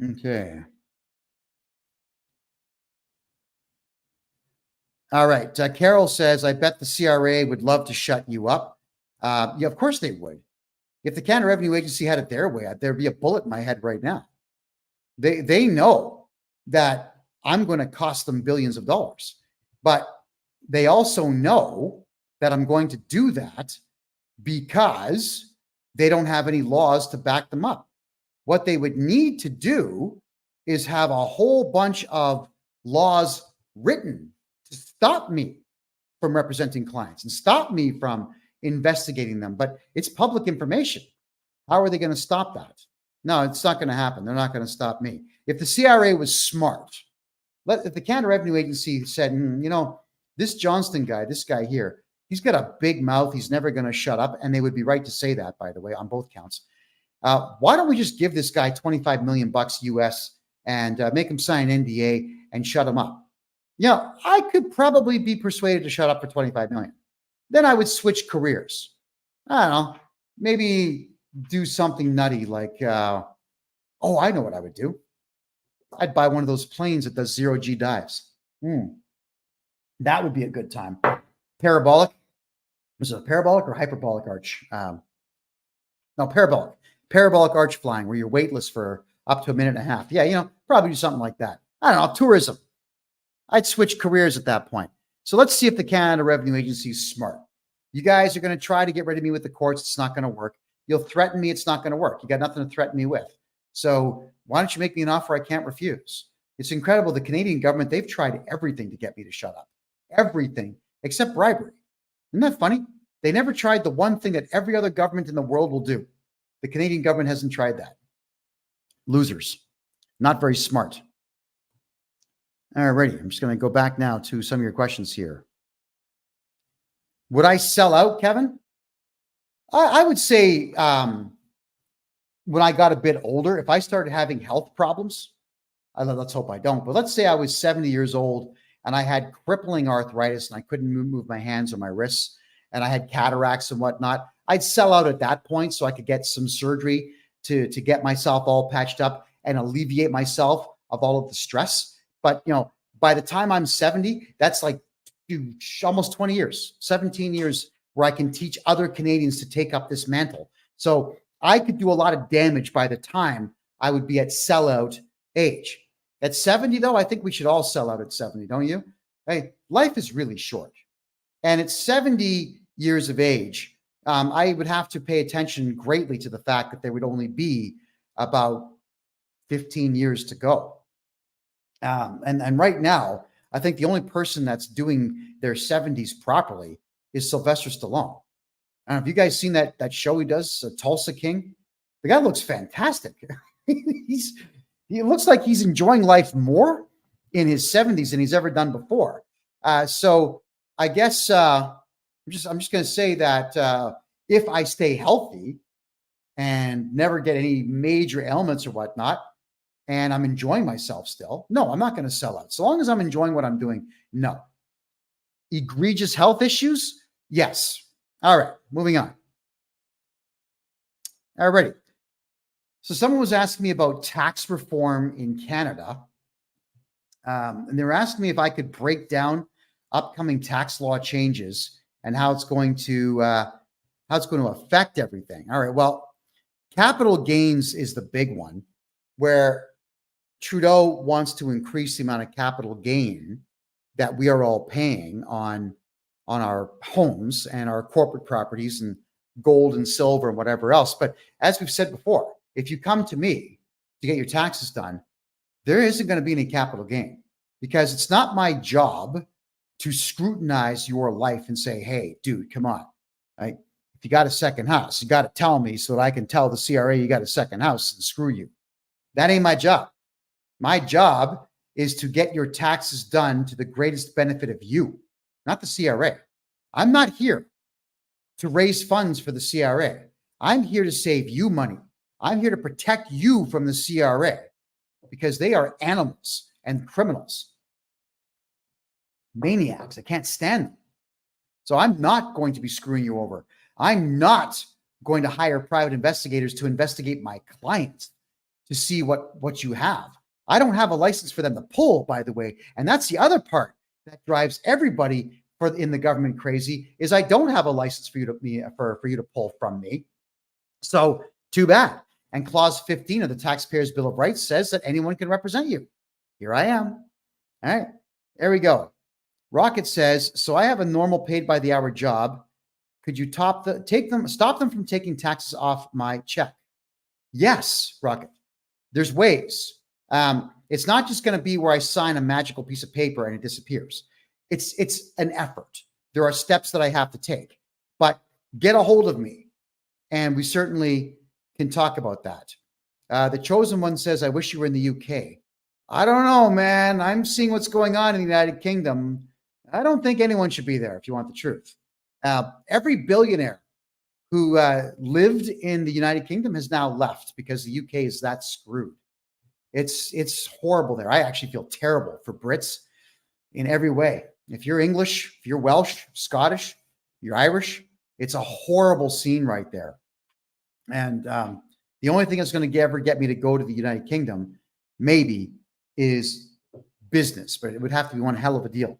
Okay. All right. Carol says, I bet the CRA would love to shut you up. Yeah, of course they would. If the Canada Revenue Agency had it their way, there'd be a bullet in my head right now. They know that I'm going to cost them billions of dollars, but they also know that I'm going to do that because they don't have any laws to back them up. What they would need to do is have a whole bunch of laws written to stop me from representing clients and stop me from investigating them. But it's public information. How are they going to stop that? No, it's not going to happen. They're not going to stop me. If the CRA was smart, if the Canada Revenue Agency said, this Johnston guy, this guy here, he's got a big mouth. He's never going to shut up. And they would be right to say that, by the way, on both counts. Why don't we just give this guy $25 million US and make him sign an NDA and shut him up? I could probably be persuaded to shut up for $25 million. Then I would switch careers. I don't know, maybe do something nutty like, I know what I would do. I'd buy one of those planes that does zero-G dives. That would be a good time. Parabolic. Was it a parabolic or hyperbolic arch? No, parabolic. Parabolic arch flying where you're weightless for up to a minute and a half. Yeah, probably do something like that. I don't know, tourism. I'd switch careers at that point. So let's see if the Canada Revenue Agency is smart. You guys are going to try to get rid of me with the courts. It's not going to work. You'll threaten me. It's not going to work. You got nothing to threaten me with. So why don't you make me an offer I can't refuse? It's incredible. The Canadian government, they've tried everything to get me to shut up. Everything except bribery. Isn't that funny? They never tried the one thing that every other government in the world will do. The Canadian government hasn't tried that. Losers. Not very smart. All righty. I'm just going to go back now to some of your questions here. Would I sell out, Kevin? I would say when I got a bit older, if I started having health problems, let's hope I don't, but let's say I was 70 years old and I had crippling arthritis and I couldn't move my hands or my wrists and I had cataracts and whatnot, I'd sell out at that point so I could get some surgery to get myself all patched up and alleviate myself of all of the stress. But, by the time I'm 70, that's like almost 20 years, 17 years where I can teach other Canadians to take up this mantle. So I could do a lot of damage by the time I would be at sellout age. At 70, though, I think we should all sell out at 70, don't you? Hey, life is really short. And at 70 years of age, I would have to pay attention greatly to the fact that there would only be about 15 years to go. And right now, I think the only person that's doing their 70s properly is Sylvester Stallone. I don't know if you guys seen that show he does, Tulsa King. The guy looks fantastic. He looks like he's enjoying life more in his 70s than he's ever done before. So I guess I'm just going to say that if I stay healthy and never get any major ailments or whatnot, and I'm enjoying myself still, no, I'm not going to sell out. So long as I'm enjoying what I'm doing, no. Egregious health issues? Yes. All right, moving on. All righty. So someone was asking me about tax reform in Canada. And they were asking me if I could break down upcoming tax law changes and how it's going to affect everything. All right. Well, capital gains is the big one, where Trudeau wants to increase the amount of capital gain that we are all paying on our homes and our corporate properties and gold and silver and whatever else. But as we've said before, if you come to me to get your taxes done, there isn't going to be any capital gain, because it's not my job to scrutinize your life and say, hey, dude, come on. Right? If you got a second house, you got to tell me so that I can tell the CRA you got a second house and screw you. That ain't my job. My job is to get your taxes done to the greatest benefit of you, not the CRA. I'm not here to raise funds for the CRA. I'm here to save you money. I'm here to protect you from the CRA, because they are animals and criminals, maniacs. I can't stand them. So I'm not going to be screwing you over. I'm not going to hire private investigators to investigate my clients to see what you have. I don't have a license for them to pull, by the way. And that's the other part that drives everybody in the government crazy, is I don't have a license for you to pull from me. So too bad. And clause 15 of the Taxpayers' Bill of Rights says that anyone can represent you. Here I am. All right, there we go. Rocket says, so I have a normal paid by the hour job. Could you stop them from taking taxes off my check? Yes, Rocket. There's ways. It's not just going to be where I sign a magical piece of paper and it disappears. It's an effort. There are steps that I have to take, but get a hold of me and we certainly can talk about that. The chosen one says, I wish you were in the UK. I don't know, man. I'm seeing what's going on in the United Kingdom. I don't think anyone should be there if you want the truth. Every billionaire who lived in the United Kingdom has now left because the UK is that screwed. It's horrible there. I actually feel terrible for Brits in every way. If you're English, if you're Welsh, Scottish, you're Irish, it's a horrible scene right there. And the only thing that's going to ever get me to go to the United Kingdom, maybe, is business, but it would have to be one hell of a deal.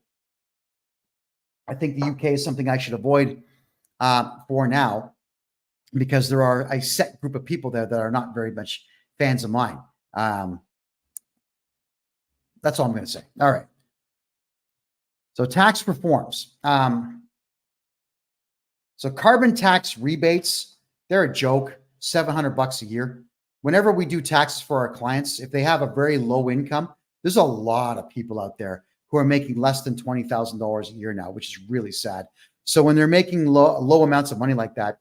I think the UK is something I should avoid for now because there are a set group of people there that are not very much fans of mine. That's all I'm going to say. All right. So tax reforms. So carbon tax rebates, they're a joke, $700 a year. Whenever we do taxes for our clients, if they have a very low income, there's a lot of people out there who are making less than $20,000 a year now, which is really sad. So when they're making low amounts of money like that,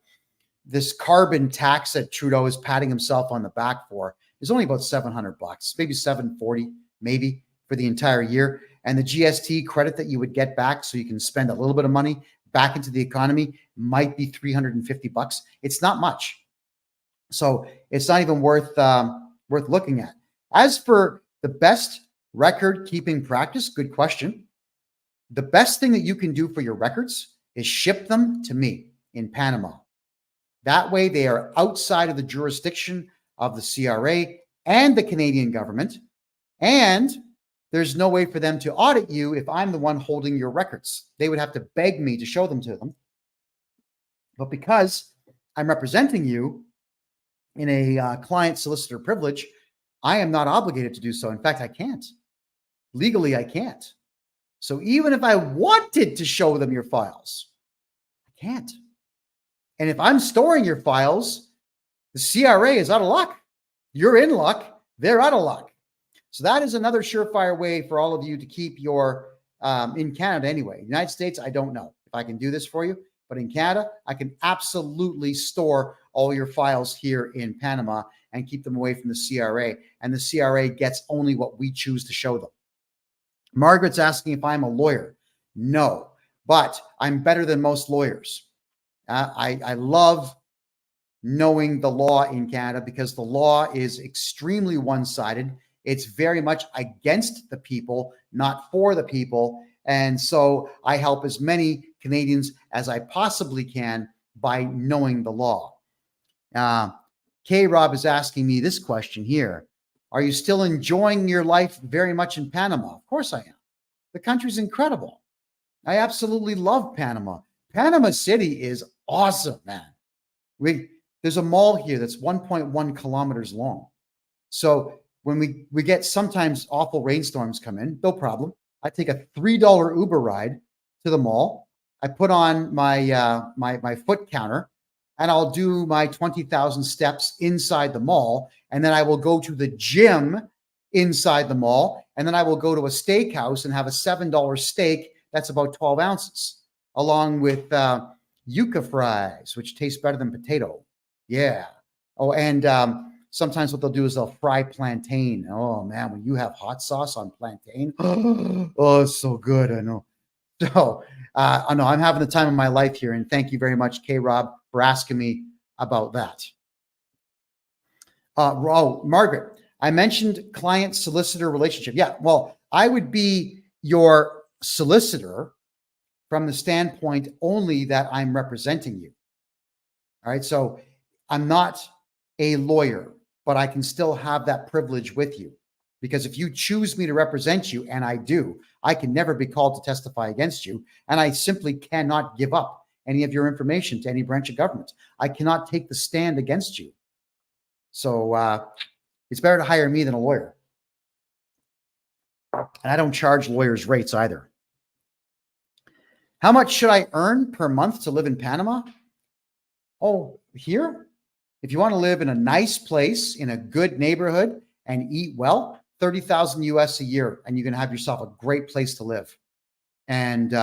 this carbon tax that Trudeau is patting himself on the back for is only about $700, maybe $740, maybe for the entire year. And the GST credit that you would get back so you can spend a little bit of money back into the economy might be $350. It's not much. So it's not even worth looking at. As for the best record keeping practice, good question. The best thing that you can do for your records is ship them to me in Panama. That way they are outside of the jurisdiction of the CRA and the Canadian government. And there's no way for them to audit you if I'm the one holding your records. They would have to beg me to show them to them. But because I'm representing you in a client solicitor privilege, I am not obligated to do so. In fact, I can't. Legally, I can't. So even if I wanted to show them your files, I can't. And if I'm storing your files, the CRA is out of luck. You're in luck. They're out of luck. So that is another surefire way for all of you to keep your, in Canada anyway. United States, I don't know if I can do this for you, but in Canada, I can absolutely store all your files here in Panama and keep them away from the CRA. And the CRA gets only what we choose to show them. Margaret's asking if I'm a lawyer. No, but I'm better than most lawyers. I love knowing the law in Canada because the law is extremely one-sided. It's very much against the people, not for the people. And so I help as many Canadians as I possibly can by knowing the law. K-Rob is asking me this question here. Are you still enjoying your life very much in Panama? Of course I am. The country's incredible. I absolutely love Panama. Panama City is awesome, man. There's a mall here that's 1.1 kilometers long. So when we get sometimes awful rainstorms come in, no problem. I take a $3 Uber ride to the mall. I put on my my foot counter and I'll do my 20,000 steps inside the mall. And then I will go to the gym inside the mall. And then I will go to a steakhouse and have a $7 steak. That's about 12 ounces, along with yuca fries, which taste better than potato. Yeah. Oh, and sometimes what they'll do is they'll fry plantain. Oh, man, when you have hot sauce on plantain, oh, it's so good. I know. So I know I'm having the time of my life here. And thank you very much, K-Rob, for asking me about that. Margaret, I mentioned client-solicitor relationship. Yeah, well, I would be your solicitor from the standpoint only that I'm representing you. All right, so I'm not a lawyer, but I can still have that privilege with you. Because if you choose me to represent you, and I do, I can never be called to testify against you. And I simply cannot give up any of your information to any branch of government. I cannot take the stand against you. So it's better to hire me than a lawyer. And I don't charge lawyers rates either. How much should I earn per month to live in Panama? Oh, here? If you want to live in a nice place, in a good neighborhood, and eat well, 30,000 US a year, and you can have yourself a great place to live and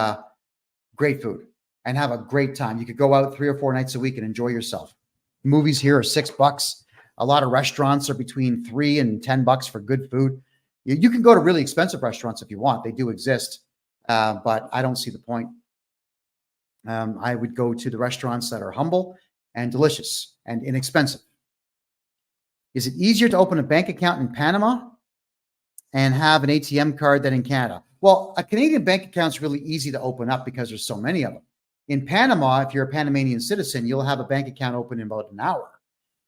great food and have a great time. You could go out 3 or 4 nights a week and enjoy yourself. Movies here are $6. A lot of restaurants are between $3 and $10 for good food. You can go to really expensive restaurants if you want. They do exist, but I don't see the point. I would go to the restaurants that are humble and delicious and inexpensive. Is it easier to open a bank account in Panama and have an ATM card than in Canada? Well, a Canadian bank account is really easy to open up because there's so many of them. In Panama, if you're a Panamanian citizen, you'll have a bank account open in about an hour.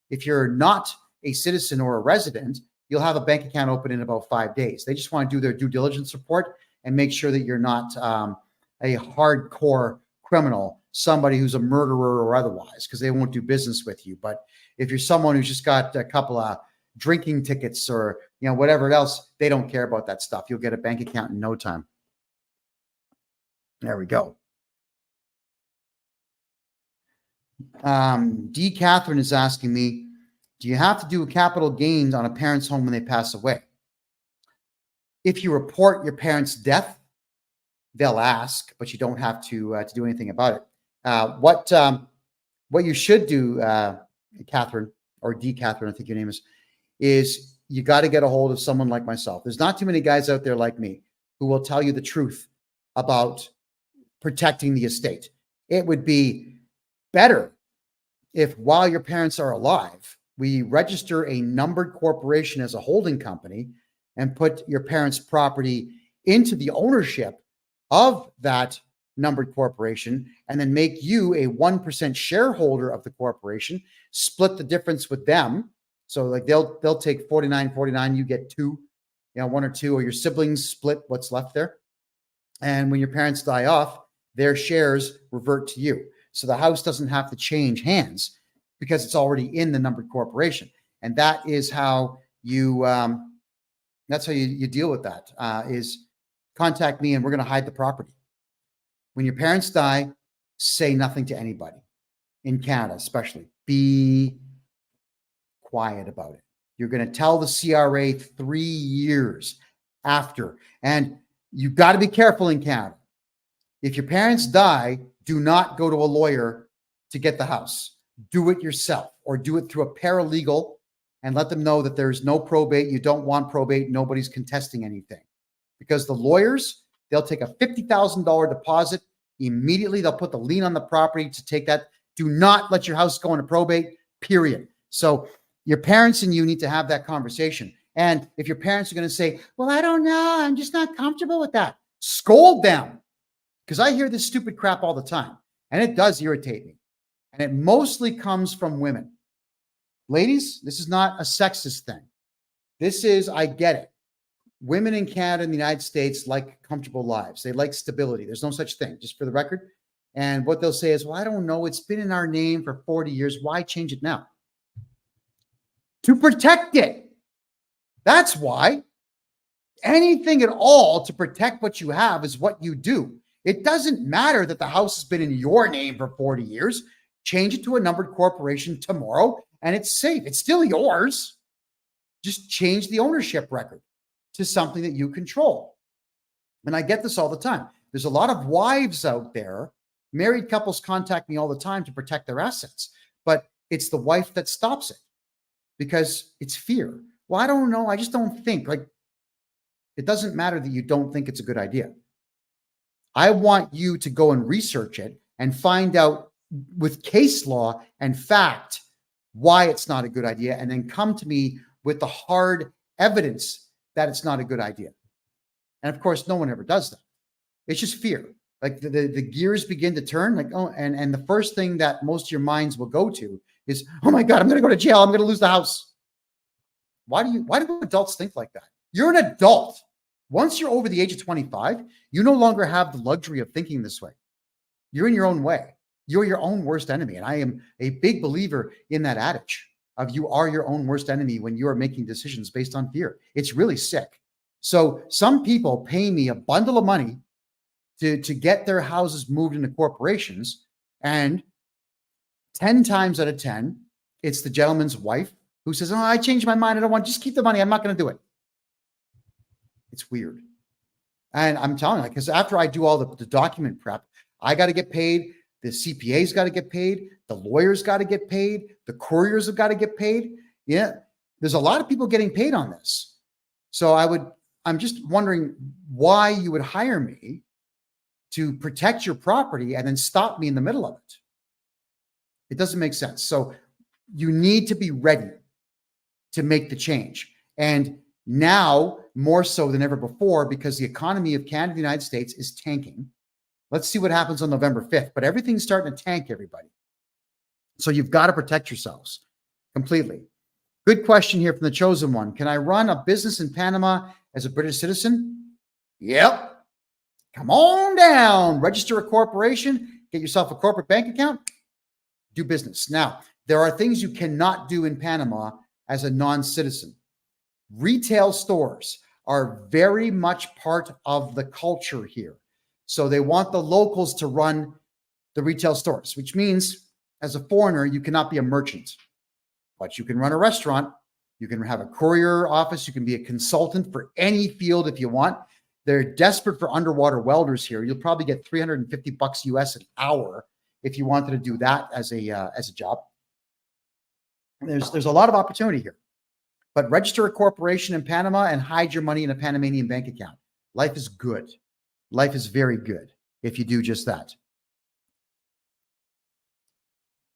If you're not a citizen or a resident, you'll have a bank account open in about 5 days. They just want to do their due diligence report and make sure that you're not a hardcore criminal, somebody who's a murderer or otherwise, because they won't do business with you. But if you're someone who's just got a couple of drinking tickets or whatever else, they don't care about that stuff. You'll get a bank account in no time. There we go. D. Catherine is asking me, do you have to do a capital gains on a parent's home when they pass away? If you report your parent's death, they'll ask, but you don't have to do anything about it. What you should do, Catherine, or D. Catherine, I think your name is you got to get a hold of someone like myself. There's not too many guys out there like me who will tell you the truth about protecting the estate. It would be better if while your parents are alive, we register a numbered corporation as a holding company and put your parents' property into the ownership of that numbered corporation, and then make you a 1% shareholder of the corporation, split the difference with them. So like they'll take 49, you get 2, 1 or 2, or your siblings split what's left there. And when your parents die off, their shares revert to you. So the house doesn't have to change hands because it's already in the numbered corporation. And that is how you deal with that, is contact me and we're going to hide the property. When your parents die, say nothing to anybody. In Canada, especially, be quiet about it. You're going to tell the CRA 3 years after. And you've got to be careful in Canada. If your parents die, do not go to a lawyer to get the house. Do it yourself, or do it through a paralegal and let them know that there's no probate. You don't want probate. Nobody's contesting anything. Because the lawyers, they'll take a $50,000 deposit. Immediately, they'll put the lien on the property to take that. Do not let your house go into probate, period. So your parents and you need to have that conversation. And if your parents are going to say, well, I don't know, I'm just not comfortable with that, scold them. Because I hear this stupid crap all the time, and it does irritate me. And it mostly comes from women. Ladies, this is not a sexist thing. This is, I get it. Women in Canada and the United States like comfortable lives. They like stability. There's no such thing, just for the record. And what they'll say is, well, I don't know. It's been in our name for 40 years. Why change it now? To protect it. That's why. Anything at all to protect what you have is what you do. It doesn't matter that the house has been in your name for 40 years. Change it to a numbered corporation tomorrow and it's safe. It's still yours. Just change the ownership record to something that you control. And I get this all the time. There's a lot of wives out there, married couples contact me all the time to protect their assets, but it's the wife that stops it because it's fear. Well, I don't know. I just don't think. Like, it doesn't matter that you don't think it's a good idea. I want you to go and research it and find out with case law and fact why it's not a good idea, and then come to me with the hard evidence that it's not a good idea. And of course, no one ever does that. It's just fear. Like the gears begin to turn, like, oh, and the first thing that most of your minds will go to is, oh my God, I'm going to go to jail. I'm going to lose the house. Why do adults think like that? You're an adult. Once you're over the age of 25, you no longer have the luxury of thinking this way. You're in your own way. You're your own worst enemy. And I am a big believer in that adage of you are your own worst enemy when you are making decisions based on fear. It's really sick. So some people pay me a bundle of money to get their houses moved into corporations. And 10 times out of 10, it's the gentleman's wife who says, oh, I changed my mind. I don't want, just keep the money. I'm not going to do it. It's weird. And I'm telling you, because after I do all the document prep, I got to get paid. The CPA's got to get paid. The lawyers got to get paid. The couriers have got to get paid. Yeah. There's a lot of people getting paid on this. So I'm just wondering why you would hire me to protect your property and then stop me in the middle of it. It doesn't make sense. So you need to be ready to make the change. And now more so than ever before, because the economy of Canada and the United States is tanking. Let's see what happens on November 5th, but everything's starting to tank, everybody. So you've got to protect yourselves completely. Good question here from the chosen one. Can I run a business in Panama as a British citizen? Yep. Come on down, register a corporation, get yourself a corporate bank account, do business. Now, there are things you cannot do in Panama as a non-citizen. Retail stores are very much part of the culture here. So they want the locals to run the retail stores, which means as a foreigner, you cannot be a merchant, but you can run a restaurant. You can have a courier office. You can be a consultant for any field if you want. They're desperate for underwater welders here. You'll probably get $350 US an hour if you wanted to do that as a job. There's a lot of opportunity here. But register a corporation in Panama and hide your money in a Panamanian bank account. Life is good. Life is very good if you do just that.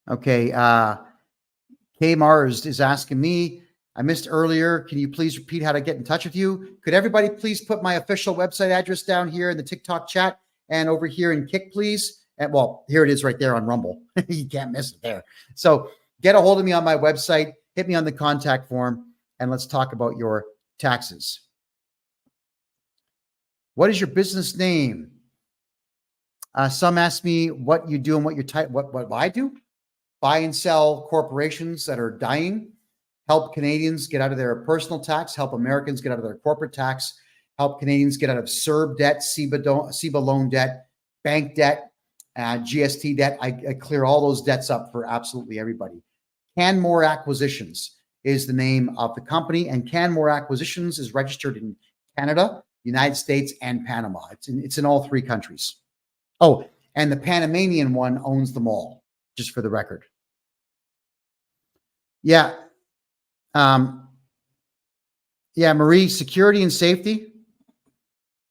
Okay. K Mars is asking me, I missed earlier. Can you please repeat how to get in touch with you? Could everybody please put my official website address down here in the TikTok chat and over here in Kick, please? And well, here it is right there on Rumble. You can't miss it there. So get a hold of me on my website, hit me on the contact form, and let's talk about your taxes. What is your business name? Some ask me what you do and what your type. What I do? Buy and sell corporations that are dying. Help Canadians get out of their personal tax. Help Americans get out of their corporate tax. Help Canadians get out of CERB debt, CEBA loan debt, bank debt, GST debt. I clear all those debts up for absolutely everybody. Canmore Acquisitions is the name of the company, and Canmore Acquisitions is registered in Canada, United States, and Panama. It's in all three countries. Oh, and the Panamanian one owns them all, just for the record. Yeah. Yeah, Marie, security and safety,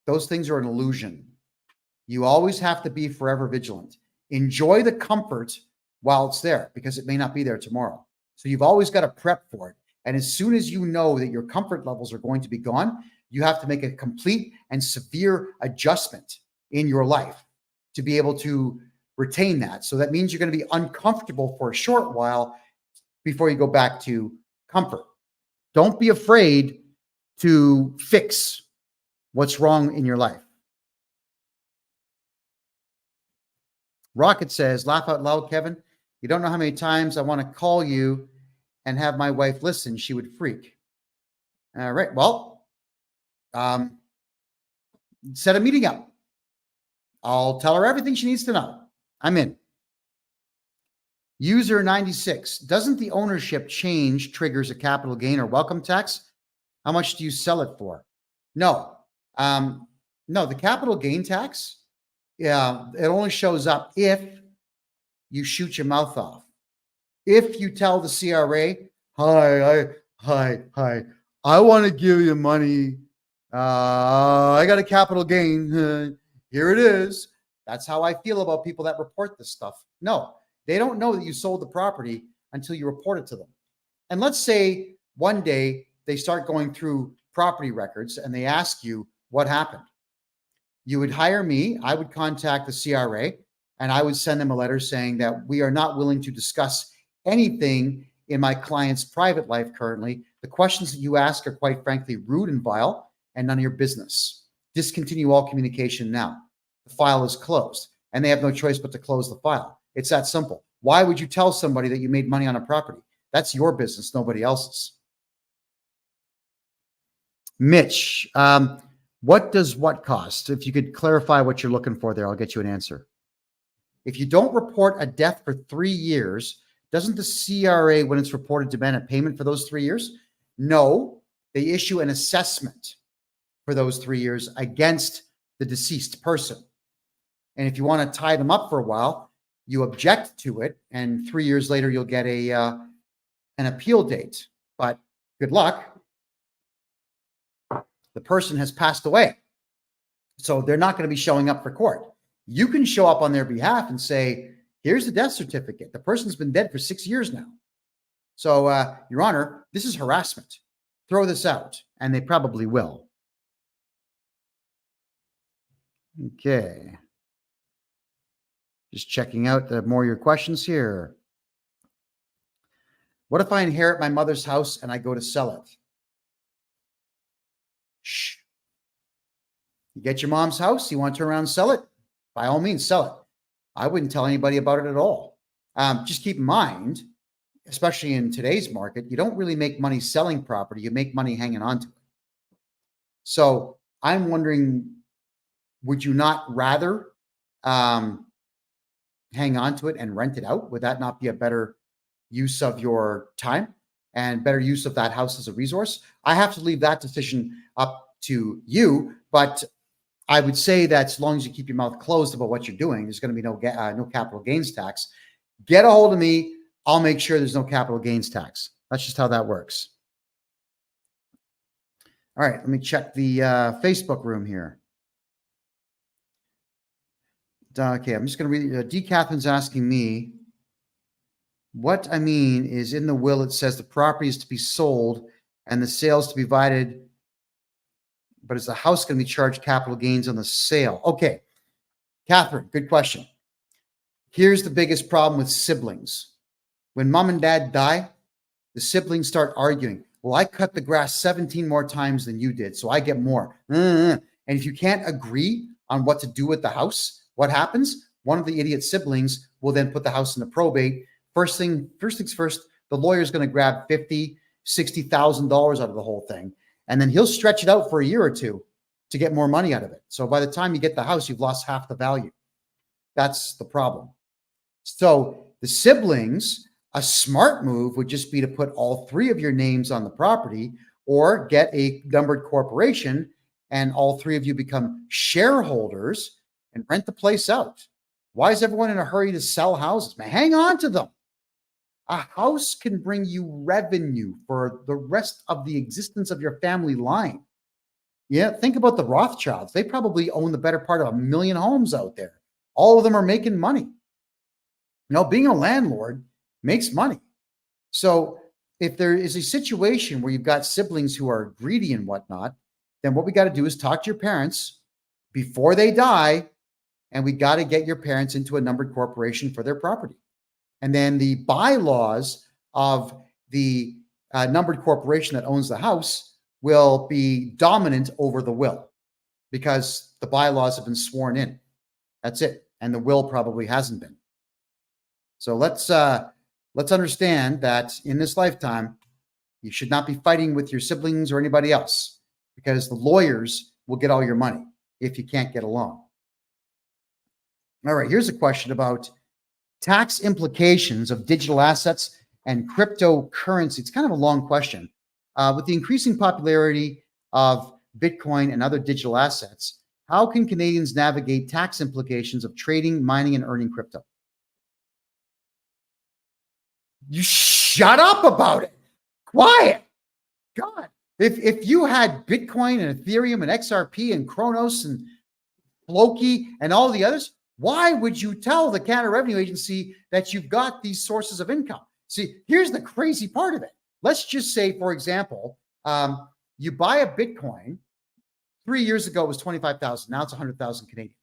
those things are an illusion. You always have to be forever vigilant. Enjoy the comfort while it's there, because it may not be there tomorrow. So you've always got to prep for it. And as soon as you know that your comfort levels are going to be gone, you have to make a complete and severe adjustment in your life to be able to retain that. So that means you're going to be uncomfortable for a short while before you go back to comfort. Don't be afraid to fix what's wrong in your life. Rocket says, laugh out loud, Kevin. You don't know how many times I want to call you and have my wife listen. She would freak. All right. Well, set a meeting up. I'll tell her everything she needs to know. I'm in. User 96. Doesn't the ownership change triggers a capital gain or welcome tax? How much do you sell it for? No. No, the capital gain tax, yeah, it only shows up if you shoot your mouth off. If you tell the CRA, hi, I want to give you money. I got a capital gain. Here it is. That's how I feel about people that report this stuff. No, they don't know that you sold the property until you report it to them. And let's say one day they start going through property records and they ask you what happened. You would hire me. I would contact the CRA and I would send them a letter saying that we are not willing to discuss anything in my client's private life currently. The questions that you ask are quite frankly rude and vile and none of your business. Discontinue all communication now. The file is closed and they have no choice but to close the file. It's that simple. Why would you tell somebody that you made money on a property? That's your business, nobody else's. Mitch, What does what cost? If you could clarify what you're looking for there, I'll get you an answer. If you don't report a death for 3 years, doesn't the CRA, when it's reported, demand a payment for those 3 years? No, they issue an assessment for those 3 years against the deceased person. And if you want to tie them up for a while, you object to it, and 3 years later, you'll get an appeal date. But good luck. The person has passed away. So they're not going to be showing up for court. You can show up on their behalf and say, here's the death certificate. The person's been dead for 6 years now. So, Your Honor, this is harassment. Throw this out. And they probably will. Okay. Just checking out more of your questions here. What if I inherit my mother's house and I go to sell it? Shh. You get your mom's house, you want to turn around and sell it? By all means, sell it. I wouldn't tell anybody about it at all. Just keep in mind, especially in today's market, you don't really make money selling property. You make money hanging on to it. So I'm wondering, would you not rather hang on to it and rent it out? Would that not be a better use of your time and better use of that house as a resource? I have to leave that decision up to you, but I would say that as long as you keep your mouth closed about what you're doing, there's going to be no capital gains tax. Get a hold of me. I'll make sure there's no capital gains tax. That's just how that works. All right, let me check the Facebook room here. Okay, I'm just going to read. D. Catherine's asking me, what I mean is in the will, it says the property is to be sold and the sales to be divided, but is the house going to be charged capital gains on the sale? Okay, Catherine, good question. Here's the biggest problem with siblings. When mom and dad die, the siblings start arguing. Well, I cut the grass 17 more times than you did, so I get more. And if you can't agree on what to do with the house, what happens? One of the idiot siblings will then put the house into probate. First things first, the lawyer's going to grab $50,000, $60,000 out of the whole thing. And then he'll stretch it out for a year or two to get more money out of it. So by the time you get the house, you've lost half the value. That's the problem. So the siblings, a smart move would just be to put all 3 of your names on the property or get a numbered corporation and all 3 of you become shareholders and rent the place out. Why is everyone in a hurry to sell houses? Man, hang on to them. A house can bring you revenue for the rest of the existence of your family line. Yeah, think about the Rothschilds. They probably own the better part of 1 million homes out there. All of them are making money. You know, being a landlord makes money. So if there is a situation where you've got siblings who are greedy and whatnot, then what we got to do is talk to your parents before they die, and we got to get your parents into a numbered corporation for their property. And then the bylaws of the numbered corporation that owns the house will be dominant over the will because the bylaws have been sworn in. That's it. And the will probably hasn't been. So let's understand that in this lifetime, you should not be fighting with your siblings or anybody else because the lawyers will get all your money if you can't get along. All right, here's a question about tax implications of digital assets and cryptocurrency. It's kind of a long question. With the increasing popularity of Bitcoin and other digital assets, how can Canadians navigate tax implications of trading, mining, and earning crypto? You shut up about it. Quiet. God, if you had Bitcoin and Ethereum and XRP and Kronos and Floki and all the others, why would you tell the Canada Revenue Agency that you've got these sources of income? See, here's the crazy part of it. Let's just say, for example, you buy a Bitcoin. 3 years ago, it was 25,000. Now it's 100,000 Canadian.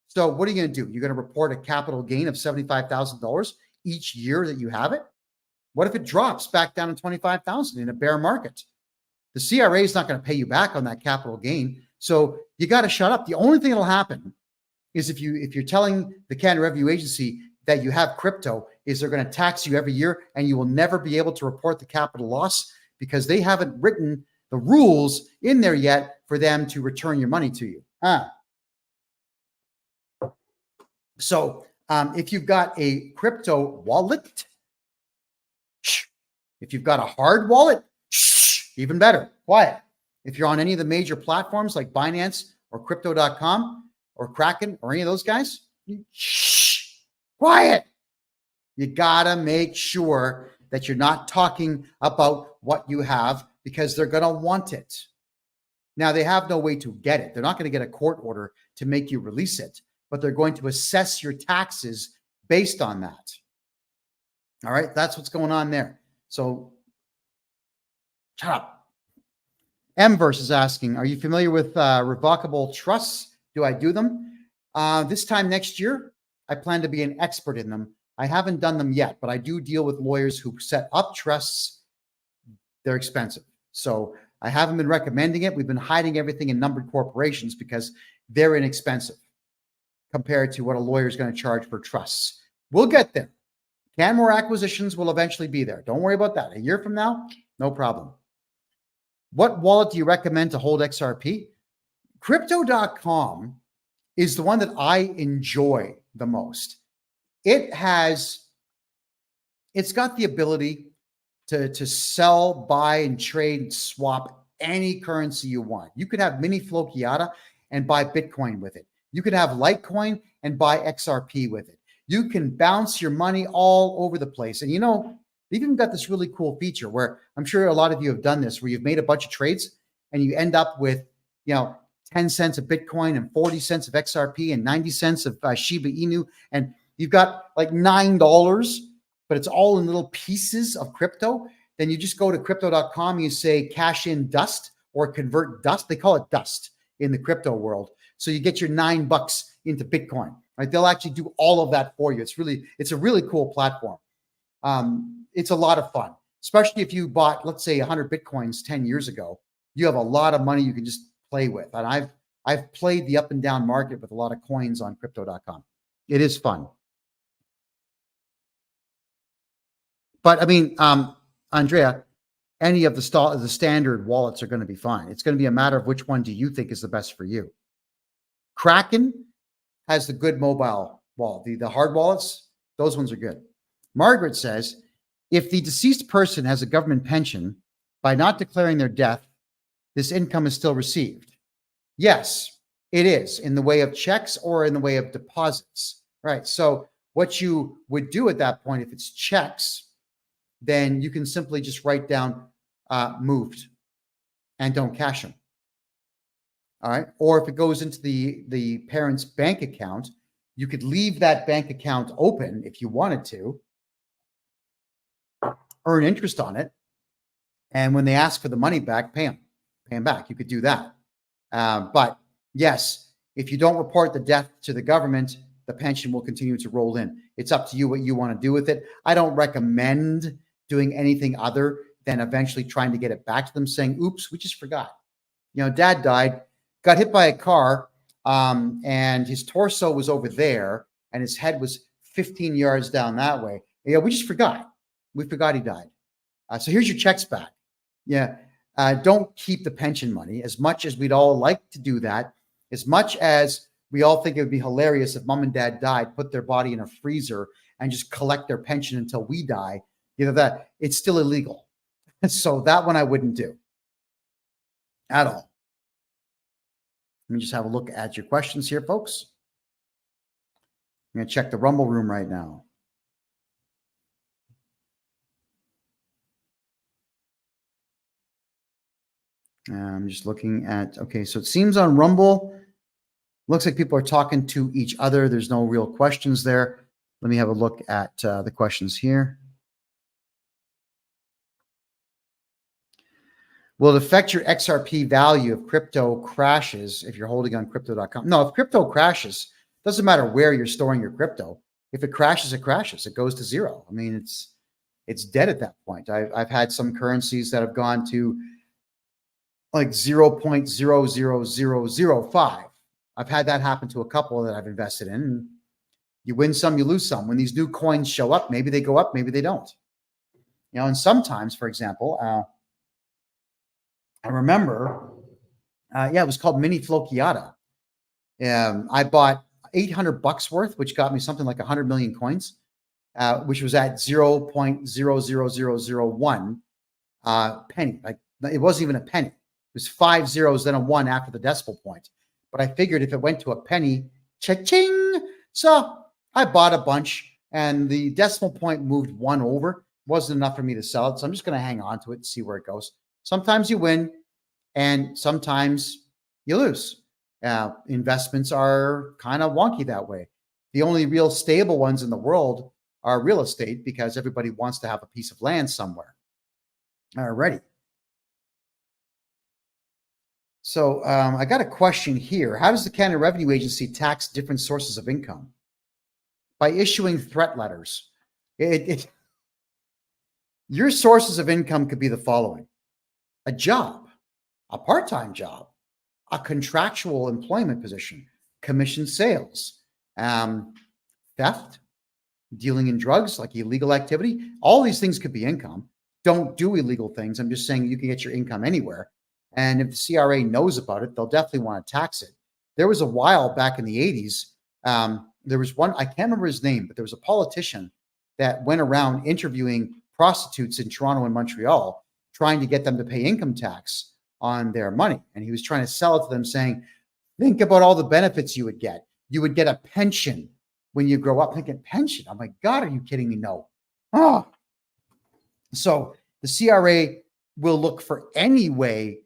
So what are you going to do? You're going to report a capital gain of $75,000 each year that you have it? What if it drops back down to 25,000 in a bear market? The CRA is not going to pay you back on that capital gain. So you got to shut up. The only thing that'll happen is if you're telling the Canada Revenue Agency that you have crypto, is they're going to tax you every year and you will never be able to report the capital loss because they haven't written the rules in there yet for them to return your money to you. So if you've got a crypto wallet, if you've got a hard wallet, even better, quiet. If you're on any of the major platforms like Binance or crypto.com or Kraken or any of those guys, quiet. You gotta make sure that you're not talking about what you have because they're gonna want it. Now, they have no way to get it. They're not gonna get a court order to make you release it, but they're going to assess your taxes based on that. All right, that's what's going on there. So, shut up. Mverse is asking, are you familiar with revocable trusts? Do I do them? This time next year, I plan to be an expert in them. I haven't done them yet, but I do deal with lawyers who set up trusts. They're expensive. So I haven't been recommending it. We've been hiding everything in numbered corporations because they're inexpensive compared to what a lawyer is going to charge for trusts. We'll get there. Canmore Acquisitions will eventually be there. Don't worry about that. A year from now, no problem. What wallet do you recommend to hold XRP? Crypto.com is the one that I enjoy the most. It's got the ability to sell, buy, and trade, swap any currency you want. You could have mini Flokiata and buy Bitcoin with it. You could have Litecoin and buy XRP with it. You can bounce your money all over the place. And they've even got this really cool feature where I'm sure a lot of you have done this, where you've made a bunch of trades and you end up with, 10 cents of Bitcoin and 40 cents of XRP and 90 cents of Shiba Inu. And you've got like $9, but it's all in little pieces of crypto. Then you just go to crypto.com, you say cash in dust or convert dust. They call it dust in the crypto world. So you get your $9 into Bitcoin, right? They'll actually do all of that for you. It's a really cool platform. It's a lot of fun, especially if you bought, let's say 100 Bitcoins 10 years ago, you have a lot of money you can just play with. And I've played the up and down market with a lot of coins on crypto.com. It is fun. But I mean, Andrea, any of the standard wallets are going to be fine. It's going to be a matter of which one do you think is the best for you. Kraken has the good mobile wallet. The hard wallets, those ones are good. Margaret says, if the deceased person has a government pension, by not declaring their death, this income is still received. Yes, it is in the way of checks or in the way of deposits, right? So what you would do at that point, if it's checks, then you can simply just write down moved and don't cash them. All right. Or if it goes into the parent's bank account, you could leave that bank account open if you wanted to, earn interest on it. And when they ask for the money back, pay them back. You could do that. But yes, if you don't report the death to the government, the pension will continue to roll in. It's up to you what you want to do with it. I don't recommend doing anything other than eventually trying to get it back to them, saying, oops, we just forgot. Dad died, got hit by a car, and his torso was over there, and his head was 15 yards down that way. We just forgot. We forgot he died. So here's your checks back. Don't keep the pension money. As much as we'd all like to do that, as much as we all think it would be hilarious if mom and dad died, put their body in a freezer and just collect their pension until we die, that it's still illegal. So that one I wouldn't do at all. Let me just have a look at your questions here, folks. I'm going to check the Rumble room right now. I'm just looking at, okay, so it seems on Rumble, looks like people are talking to each other. There's no real questions there. Let me have a look at the questions here. Will it affect your XRP value if crypto crashes if you're holding on crypto.com? No, if crypto crashes, doesn't matter where you're storing your crypto. If it crashes, it crashes. It goes to zero. I mean, it's dead at that point. I've had some currencies that have gone to like 0.00005. I've had that happen to a couple that I've invested in. And you win some, you lose some. When these new coins show up, maybe they go up, maybe they don't. And sometimes, for example, I remember, it was called Mini Flochiata. I bought $800 worth, which got me something like 100 million coins, which was at 0.00001 penny. Like, it wasn't even a penny. It was 5 zeros, then a 1 after the decimal point. But I figured if it went to a penny, cha-ching. So I bought a bunch, and the decimal point moved 1 over. Wasn't enough for me to sell it, so I'm just going to hang on to it and see where it goes. Sometimes you win, and sometimes you lose. Investments are kind of wonky that way. The only real stable ones in the world are real estate, because everybody wants to have a piece of land somewhere. Alrighty. So I got a question here. How does the Canada Revenue Agency tax different sources of income? By issuing threat letters. Your sources of income could be the following: a job, a part-time job, a contractual employment position, commission sales, theft, dealing in drugs, like illegal activity. All these things could be income. Don't do illegal things. I'm just saying you can get your income anywhere. And if the CRA knows about it, they'll definitely want to tax it. There was a while back in the 80s, there was one, I can't remember his name, but there was a politician that went around interviewing prostitutes in Toronto and Montreal, trying to get them to pay income tax on their money. And he was trying to sell it to them, saying, think about all the benefits you would get. You would get a pension when you grow up. Thinking, pension? Oh my God, are you kidding me? No. Oh. So the CRA will look for any way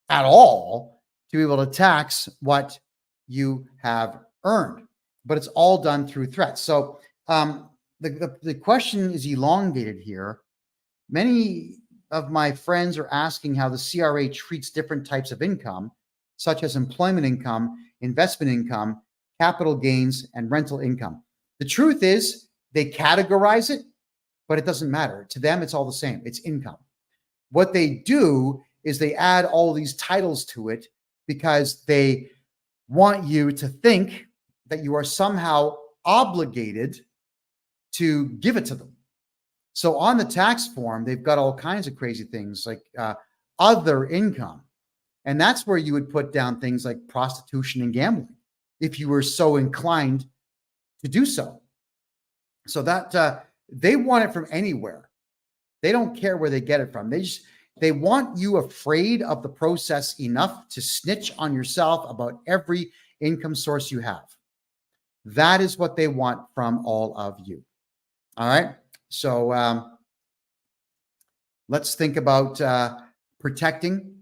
at all to be able to tax what you have earned, but it's all done through threats. So the question is elongated here. Many of my friends are asking how the CRA treats different types of income, such as employment income, investment income, capital gains, and rental income. The truth is they categorize it, but it doesn't matter. To them, it's all the same. It's income. What they do is they add all these titles to it because they want you to think that you are somehow obligated to give it to them. So on the tax form, they've got all kinds of crazy things like other income. And that's where you would put down things like prostitution and gambling, if you were so inclined to do so. So that they want it from anywhere. They don't care where they get it from. They want you afraid of the process enough to snitch on yourself about every income source you have. That is what they want from all of you. All right. So let's think about protecting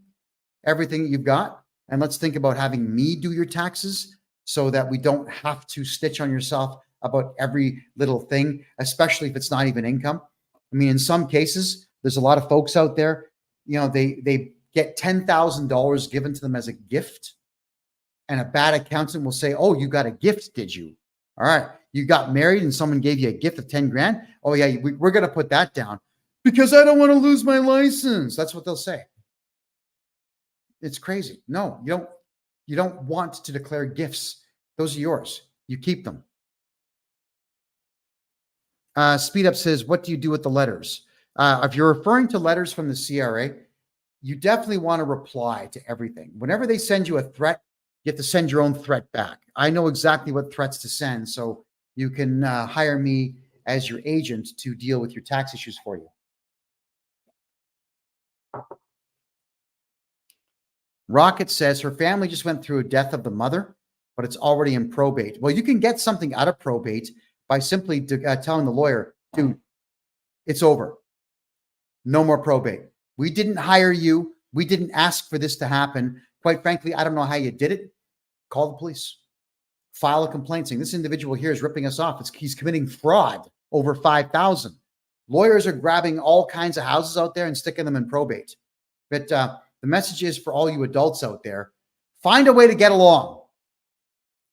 everything you've got. And let's think about having me do your taxes so that we don't have to stitch on yourself about every little thing, especially if it's not even income. I mean, in some cases, there's a lot of folks out there, you know, they get $10,000 given to them as a gift. And a bad accountant will say, oh, you got a gift, did you? All right. You got married and someone gave you a gift of 10 grand. Oh yeah, we're going to put that down because I don't want to lose my license. That's what they'll say. It's crazy. No, you don't want to declare gifts. Those are yours. You keep them. Speed Up says, what do you do with the letters? If you're referring to letters from the CRA, you definitely want to reply to everything. Whenever they send you a threat, you have to send your own threat back. I know exactly what threats to send, so you can hire me as your agent to deal with your tax issues for you. Rocket says her family just went through a death of the mother, but it's already in probate. Well, you can get something out of probate by simply telling the lawyer, dude, it's over. No more probate. We didn't hire you. We didn't ask for this to happen. Quite frankly, I don't know how you did it. Call the police. File a complaint saying this individual here is ripping us off. He's committing fraud over 5,000. Lawyers are grabbing all kinds of houses out there and sticking them in probate. But the message is for all you adults out there, find a way to get along.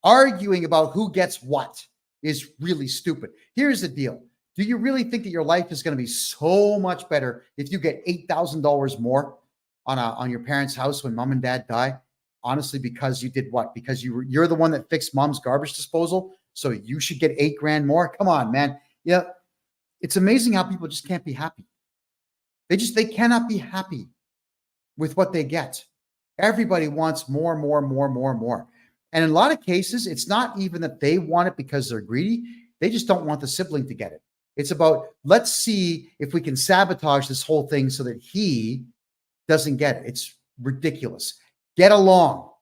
Arguing about who gets what is really stupid. Here's the deal. Do you really think that your life is going to be so much better if you get $8,000 more on your parents' house when mom and dad die? Honestly, because you did what? Because you're the one that fixed mom's garbage disposal, so you should get $8,000 more? Come on, man. Yeah, it's amazing how people just can't be happy. They cannot be happy. with what they get. Everybody wants more, more, more, more, more. And in a lot of cases, it's not even that they want it because they're greedy. They just don't want the sibling to get it. It's about, let's see if we can sabotage this whole thing so that he doesn't get it. It's ridiculous. Get along. All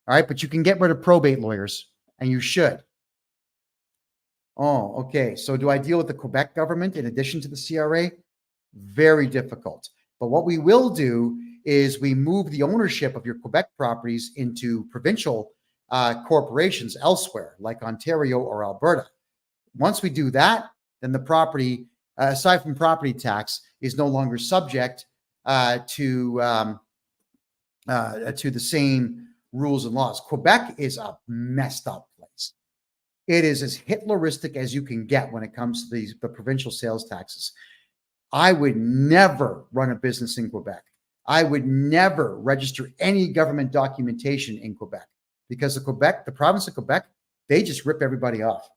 right. But you can get rid of probate lawyers, and you should. Oh, okay. So do I deal with the Quebec government in addition to the CRA? Very difficult. But what we will do is we move the ownership of your Quebec properties into provincial corporations elsewhere, like Ontario or Alberta. Once we do that, then the property, aside from property tax, is no longer subject to the same rules and laws. Quebec is a messed up place. It is as Hitleristic as you can get when it comes to the provincial sales taxes. I would never run a business in Quebec. I would never register any government documentation in Quebec because the province of Quebec, they just rip everybody off.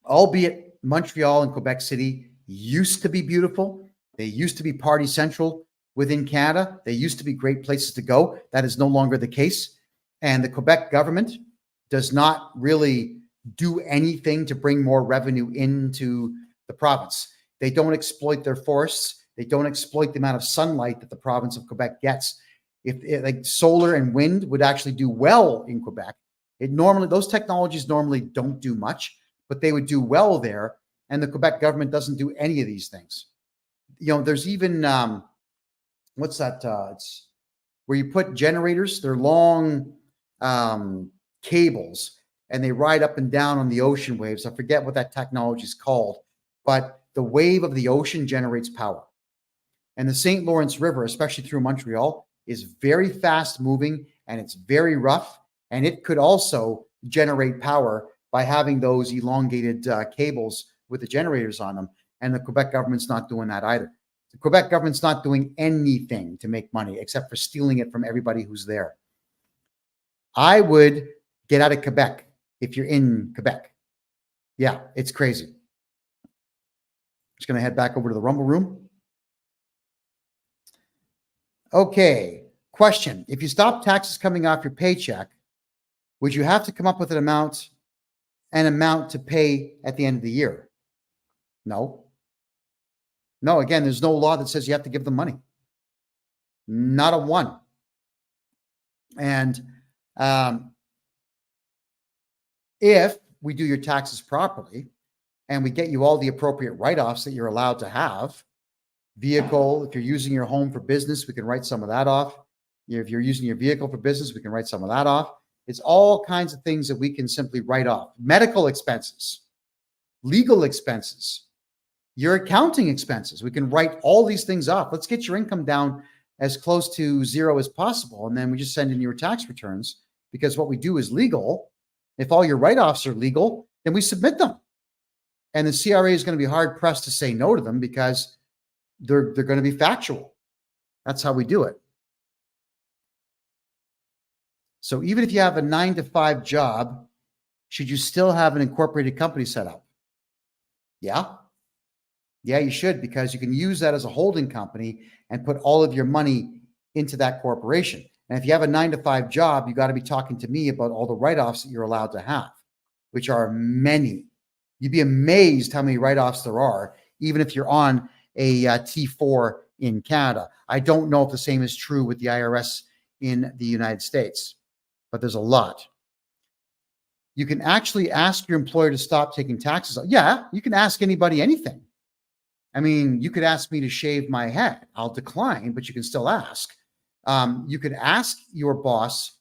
Albeit Montreal and Quebec City used to be beautiful. They used to be party central within Canada. They used to be great places to go. That is no longer the case. And the Quebec government does not really do anything to bring more revenue into the province. They don't exploit their forests. They don't exploit the amount of sunlight that the province of Quebec gets. If like solar and wind would actually do well in Quebec, those technologies normally don't do much, but they would do well there. And the Quebec government doesn't do any of these things. You know, there's even what's that? It's where you put generators. They're long cables, and they ride up and down on the ocean waves. I forget what that technology is called, but the wave of the ocean generates power. And the St. Lawrence River, especially through Montreal, is very fast moving, and it's very rough. And it could also generate power by having those elongated cables with the generators on them. And the Quebec government's not doing that either. The Quebec government's not doing anything to make money except for stealing it from everybody who's there. I would get out of Quebec if you're in Quebec. Yeah, it's crazy. Just going to head back over to the Rumble Room. Okay, question. If you stop taxes coming off your paycheck, would you have to come up with an amount to pay at the end of the year? No. No, again, there's no law that says you have to give them money. Not a one. And if we do your taxes properly and we get you all the appropriate write-offs that you're allowed to have, vehicle, if you're using your home for business, we can write some of that off. If you're using your vehicle for business, we can write some of that off. It's all kinds of things that we can simply write off. Medical expenses, legal expenses, your accounting expenses. We can write all these things off. Let's get your income down as close to zero as possible. And then we just send in your tax returns, because what we do is legal. If all your write-offs are legal, then we submit them. And the CRA is going to be hard pressed to say no to them because they're going to be factual. That's how we do it. So even if you have a 9-to-5 job, should you still have an incorporated company set up? Yeah. Yeah, you should, because you can use that as a holding company and put all of your money into that corporation. And if you have a 9-to-5 job, you got to be talking to me about all the write-offs that you're allowed to have, which are many. You'd be amazed how many write-offs there are, even if you're on a T4 in Canada. I don't know if the same is true with the IRS in the United States, but there's a lot. You can actually ask your employer to stop taking taxes. Yeah, you can ask anybody anything. I mean, you could ask me to shave my head. I'll decline, but you can still ask. You could ask your boss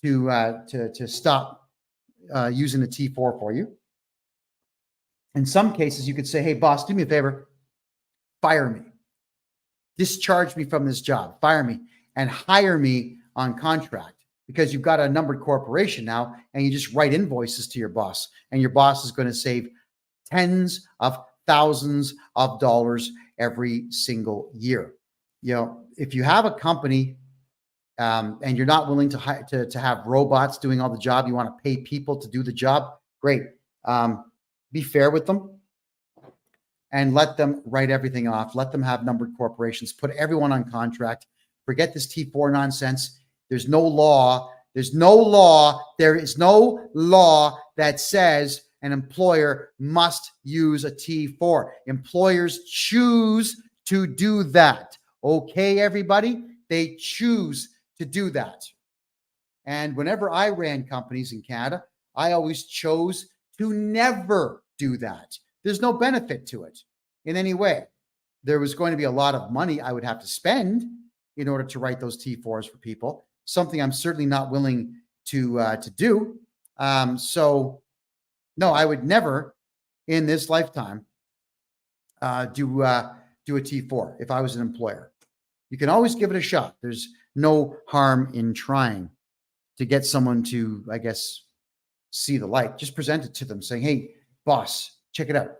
to stop using the T4 for you. In some cases, you could say, hey, boss, do me a favor. Fire me. Discharge me from this job. Fire me and hire me on contract, because you've got a numbered corporation now and you just write invoices to your boss, and your boss is going to save tens of thousands of dollars every single year. You know, if you have a company and you're not willing to have robots doing all the job, you want to pay people to do the job, great. Be fair with them. and let them write everything off. Let them have numbered corporations. Put everyone on contract. Forget this T4 nonsense. There's no law. There's no law. There is no law that says an employer must use a T4. Employers choose to do that. Okay, everybody? They choose to do that. And whenever I ran companies in Canada, I always chose to never do that. There's no benefit to it in any way. There was going to be a lot of money I would have to spend in order to write those T4s for people, something I'm certainly not willing to do. So no, I would never in this lifetime do a T4 if I was an employer. You can always give it a shot. There's no harm in trying to get someone to, I guess, see the light. Just present it to them saying, hey, boss, check it out.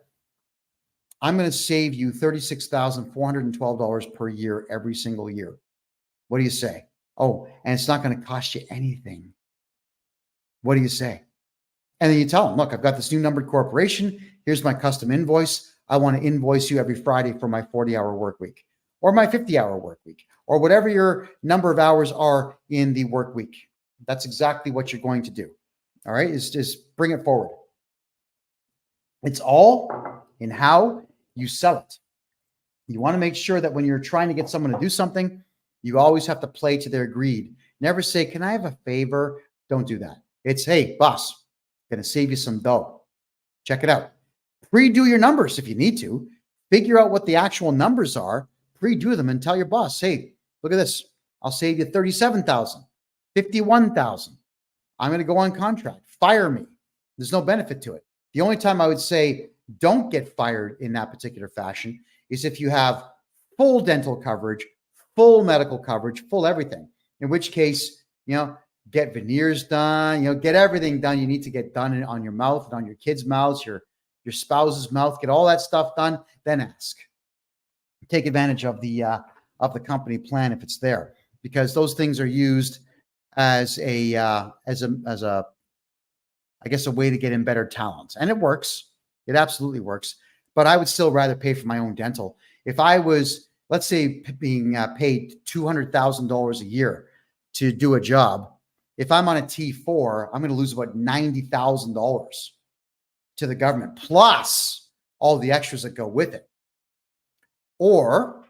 I'm going to save you $36,412 per year every single year. What do you say? Oh, and it's not going to cost you anything. What do you say? And then you tell them, look, I've got this new numbered corporation. Here's my custom invoice. I want to invoice you every Friday for my 40-hour work week or my 50-hour work week or whatever your number of hours are in the work week. That's exactly what you're going to do. All right, is just bring it forward. It's all in how you sell it. You want to make sure that when you're trying to get someone to do something, you always have to play to their greed. Never say, can I have a favor? Don't do that. It's, hey, boss, going to save you some dough. Check it out. Pre-do your numbers if you need to. Figure out what the actual numbers are. Pre-do them and tell your boss, hey, look at this. I'll save you $37,000, $51,000. I'm going to go on contract. Fire me. There's no benefit to it. The only time I would say don't get fired in that particular fashion is if you have full dental coverage, full medical coverage, full everything. In which case, get veneers done, get everything done you need to get done on your mouth and on your kids' mouths, your spouse's mouth, get all that stuff done, then ask. Take advantage of the company plan if it's there, because those things are used as a I guess a way to get in better talent. And it works. It absolutely works. But I would still rather pay for my own dental. If I was, let's say, being paid $200,000 a year to do a job, if I'm on a T4, I'm going to lose about $90,000 to the government, plus all the extras that go with it. Or,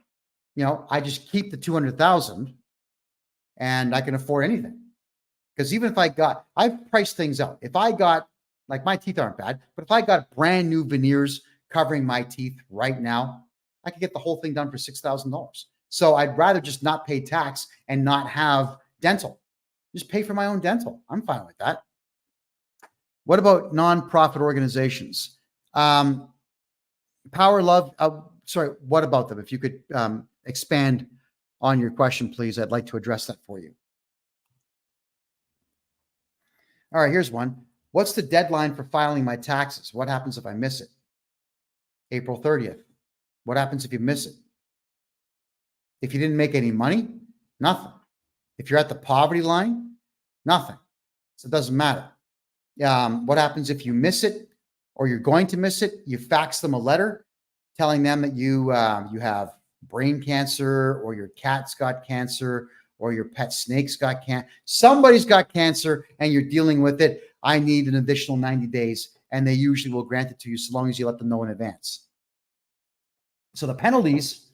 I just keep the $200,000 and I can afford anything. Because even if I've priced things out. If I got, like my teeth aren't bad, but if I got brand new veneers covering my teeth right now, I could get the whole thing done for $6,000. So I'd rather just not pay tax and not have dental. Just pay for my own dental. I'm fine with that. What about nonprofit organizations? Power Love, what about them? If you could expand on your question, please. I'd like to address that for you. All right, here's one. What's the deadline for filing my taxes? What happens if I miss it? April 30th. What happens if you miss it? If you didn't make any money, nothing. If you're at the poverty line, nothing. So it doesn't matter. What happens if you miss it or you're going to miss it? You fax them a letter telling them that you have brain cancer or your cat's got cancer or your pet snake's got cancer. Somebody's got cancer and you're dealing with it. I need an additional 90 days. And they usually will grant it to you so long as you let them know in advance. So the penalties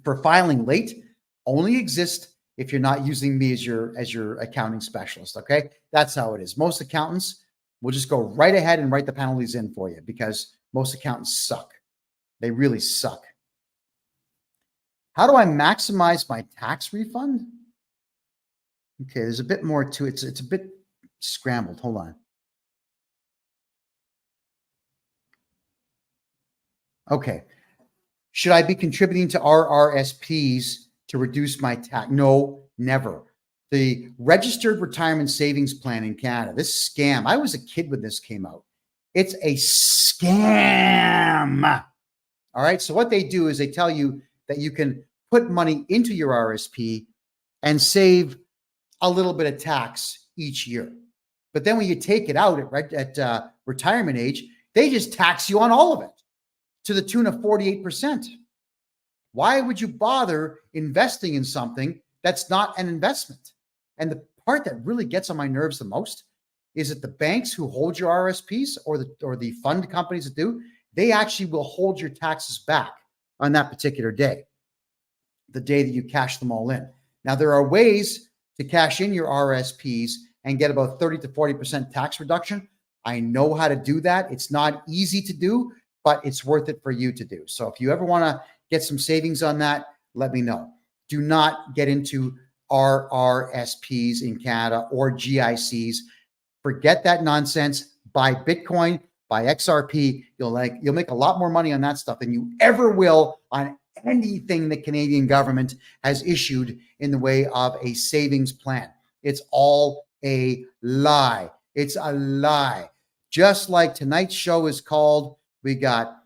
for filing late only exist if you're not using me as your accounting specialist. Okay. That's how it is. Most accountants will just go right ahead and write the penalties in for you because most accountants suck. They really suck. How do I maximize my tax refund? Okay, there's a bit more to it. It's a bit scrambled. Hold on. Okay. Should I be contributing to RRSPs to reduce my tax? No, never. The Registered Retirement Savings Plan in Canada, this scam. I was a kid when this came out. It's a scam. All right. So what they do is they tell you that you can put money into your RSP and save a little bit of tax each year. But then when you take it out at retirement age, they just tax you on all of it. to the tune of 48%. Why would you bother investing in something that's not an investment? And the part that really gets on my nerves the most is that the banks who hold your RSPs or the fund companies that do, they actually will hold your taxes back on that particular day, the day that you cash them all in. Now, there are ways to cash in your RSPs and get about 30 to 40% tax reduction. I know how to do that. It's not easy to do, but it's worth it for you to do. So if you ever want to get some savings on that, let me know. Do not get into RRSPs in Canada or GICs. Forget that nonsense. Buy Bitcoin, buy XRP. You'll make a lot more money on that stuff than you ever will on anything the Canadian government has issued in the way of a savings plan. It's all a lie. It's a lie. Just like tonight's show is called, we got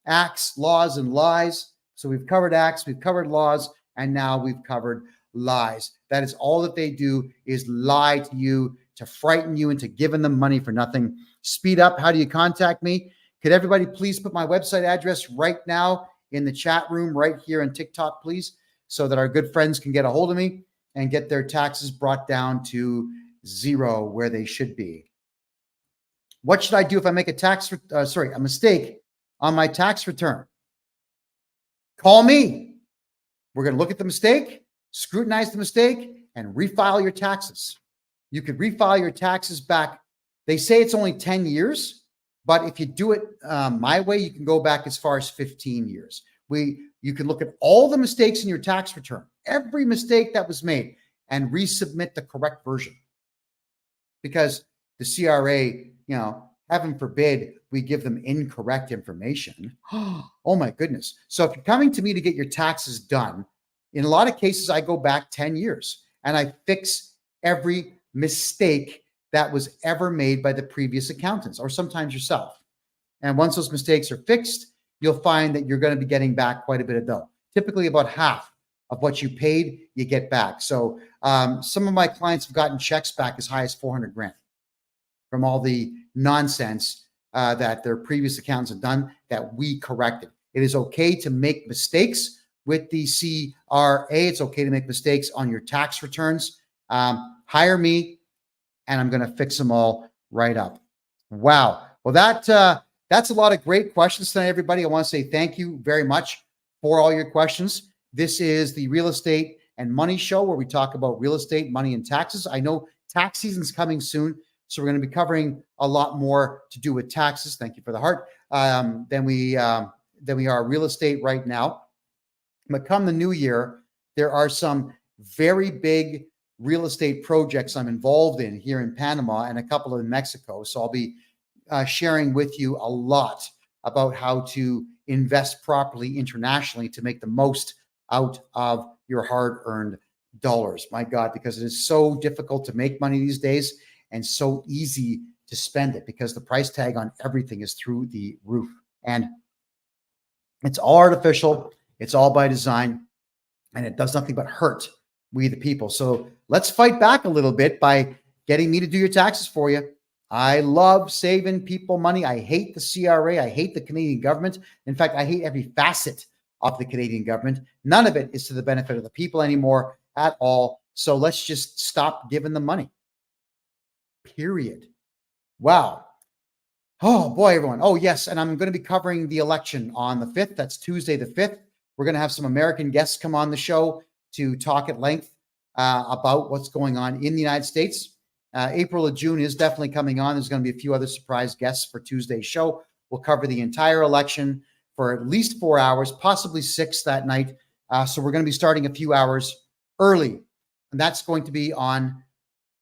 acts, laws, and lies. So we've covered acts, we've covered laws, and now we've covered lies. That is all that they do, is lie to you, to frighten you into giving them money for nothing. Speed up. How do you contact me? Could everybody please put my website address right now in the chat room right here on TikTok, please, so that our good friends can get a hold of me and get their taxes brought down to zero where they should be. What should I do if I make a mistake on my tax return? Call me. We're going to look at the mistake, scrutinize the mistake, and refile your taxes. You could refile your taxes back. They say it's only 10 years, but if you do it my way, you can go back as far as 15 years. You can look at all the mistakes in your tax return, every mistake that was made, and resubmit the correct version. Because the CRA, heaven forbid we give them incorrect information. Oh my goodness. So if you're coming to me to get your taxes done, in a lot of cases, I go back 10 years and I fix every mistake that was ever made by the previous accountants, or sometimes yourself. And once those mistakes are fixed, you'll find that you're going to be getting back quite a bit of dough. Typically about half of what you paid, you get back. So some of my clients have gotten checks back as high as 400 grand from all the nonsense that their previous accountants have done that we corrected. It is okay to make mistakes with the CRA. It's okay to make mistakes on your tax returns. Hire me, and I'm going to fix them all right up. Wow. Well, that's a lot of great questions tonight, everybody. I want to say thank you very much for all your questions. This is the Real Estate and Money Show, where we talk about real estate, money, and taxes. I know tax season's coming soon, so we're going to be covering a lot more to do with taxes. Thank you for the heart. Than we are real estate right now. But come the new year, there are some very big real estate projects I'm involved in here in Panama and a couple in Mexico. So I'll be sharing with you a lot about how to invest properly internationally to make the most out of your hard-earned dollars. My God, because it is so difficult to make money these days and so easy to spend it because the price tag on everything is through the roof. And it's all artificial. It's all by design, and it does nothing but hurt we the people. So let's fight back a little bit by getting me to do your taxes for you. I love saving people money. I hate the CRA. I hate the Canadian government. In fact, I hate every facet of the Canadian government. None of it is to the benefit of the people anymore at all. So let's just stop giving them money. Period. Wow. Oh boy, everyone. Oh yes. And I'm going to be covering the election on the 5th. That's Tuesday the 5th. We're going to have some American guests come on the show to talk at length about what's going on in the United States. April or June is definitely coming on. There's going to be a few other surprise guests for Tuesday's show. We'll cover the entire election for at least 4 hours, possibly 6 that night. So we're going to be starting a few hours early. And that's going to be on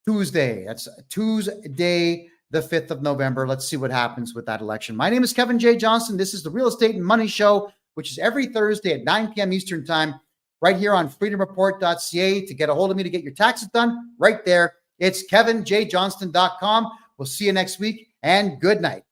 Tuesday. That's Tuesday, the 5th of November. Let's see what happens with that election. My name is Kevin J Johnston. This is the Real Estate and Money Show, which is every Thursday at 9 p.m. Eastern Time, right here on freedomreport.ca. To get a hold of me to get your taxes done, right there. It's KevinJJohnston.com. We'll see you next week, and good night.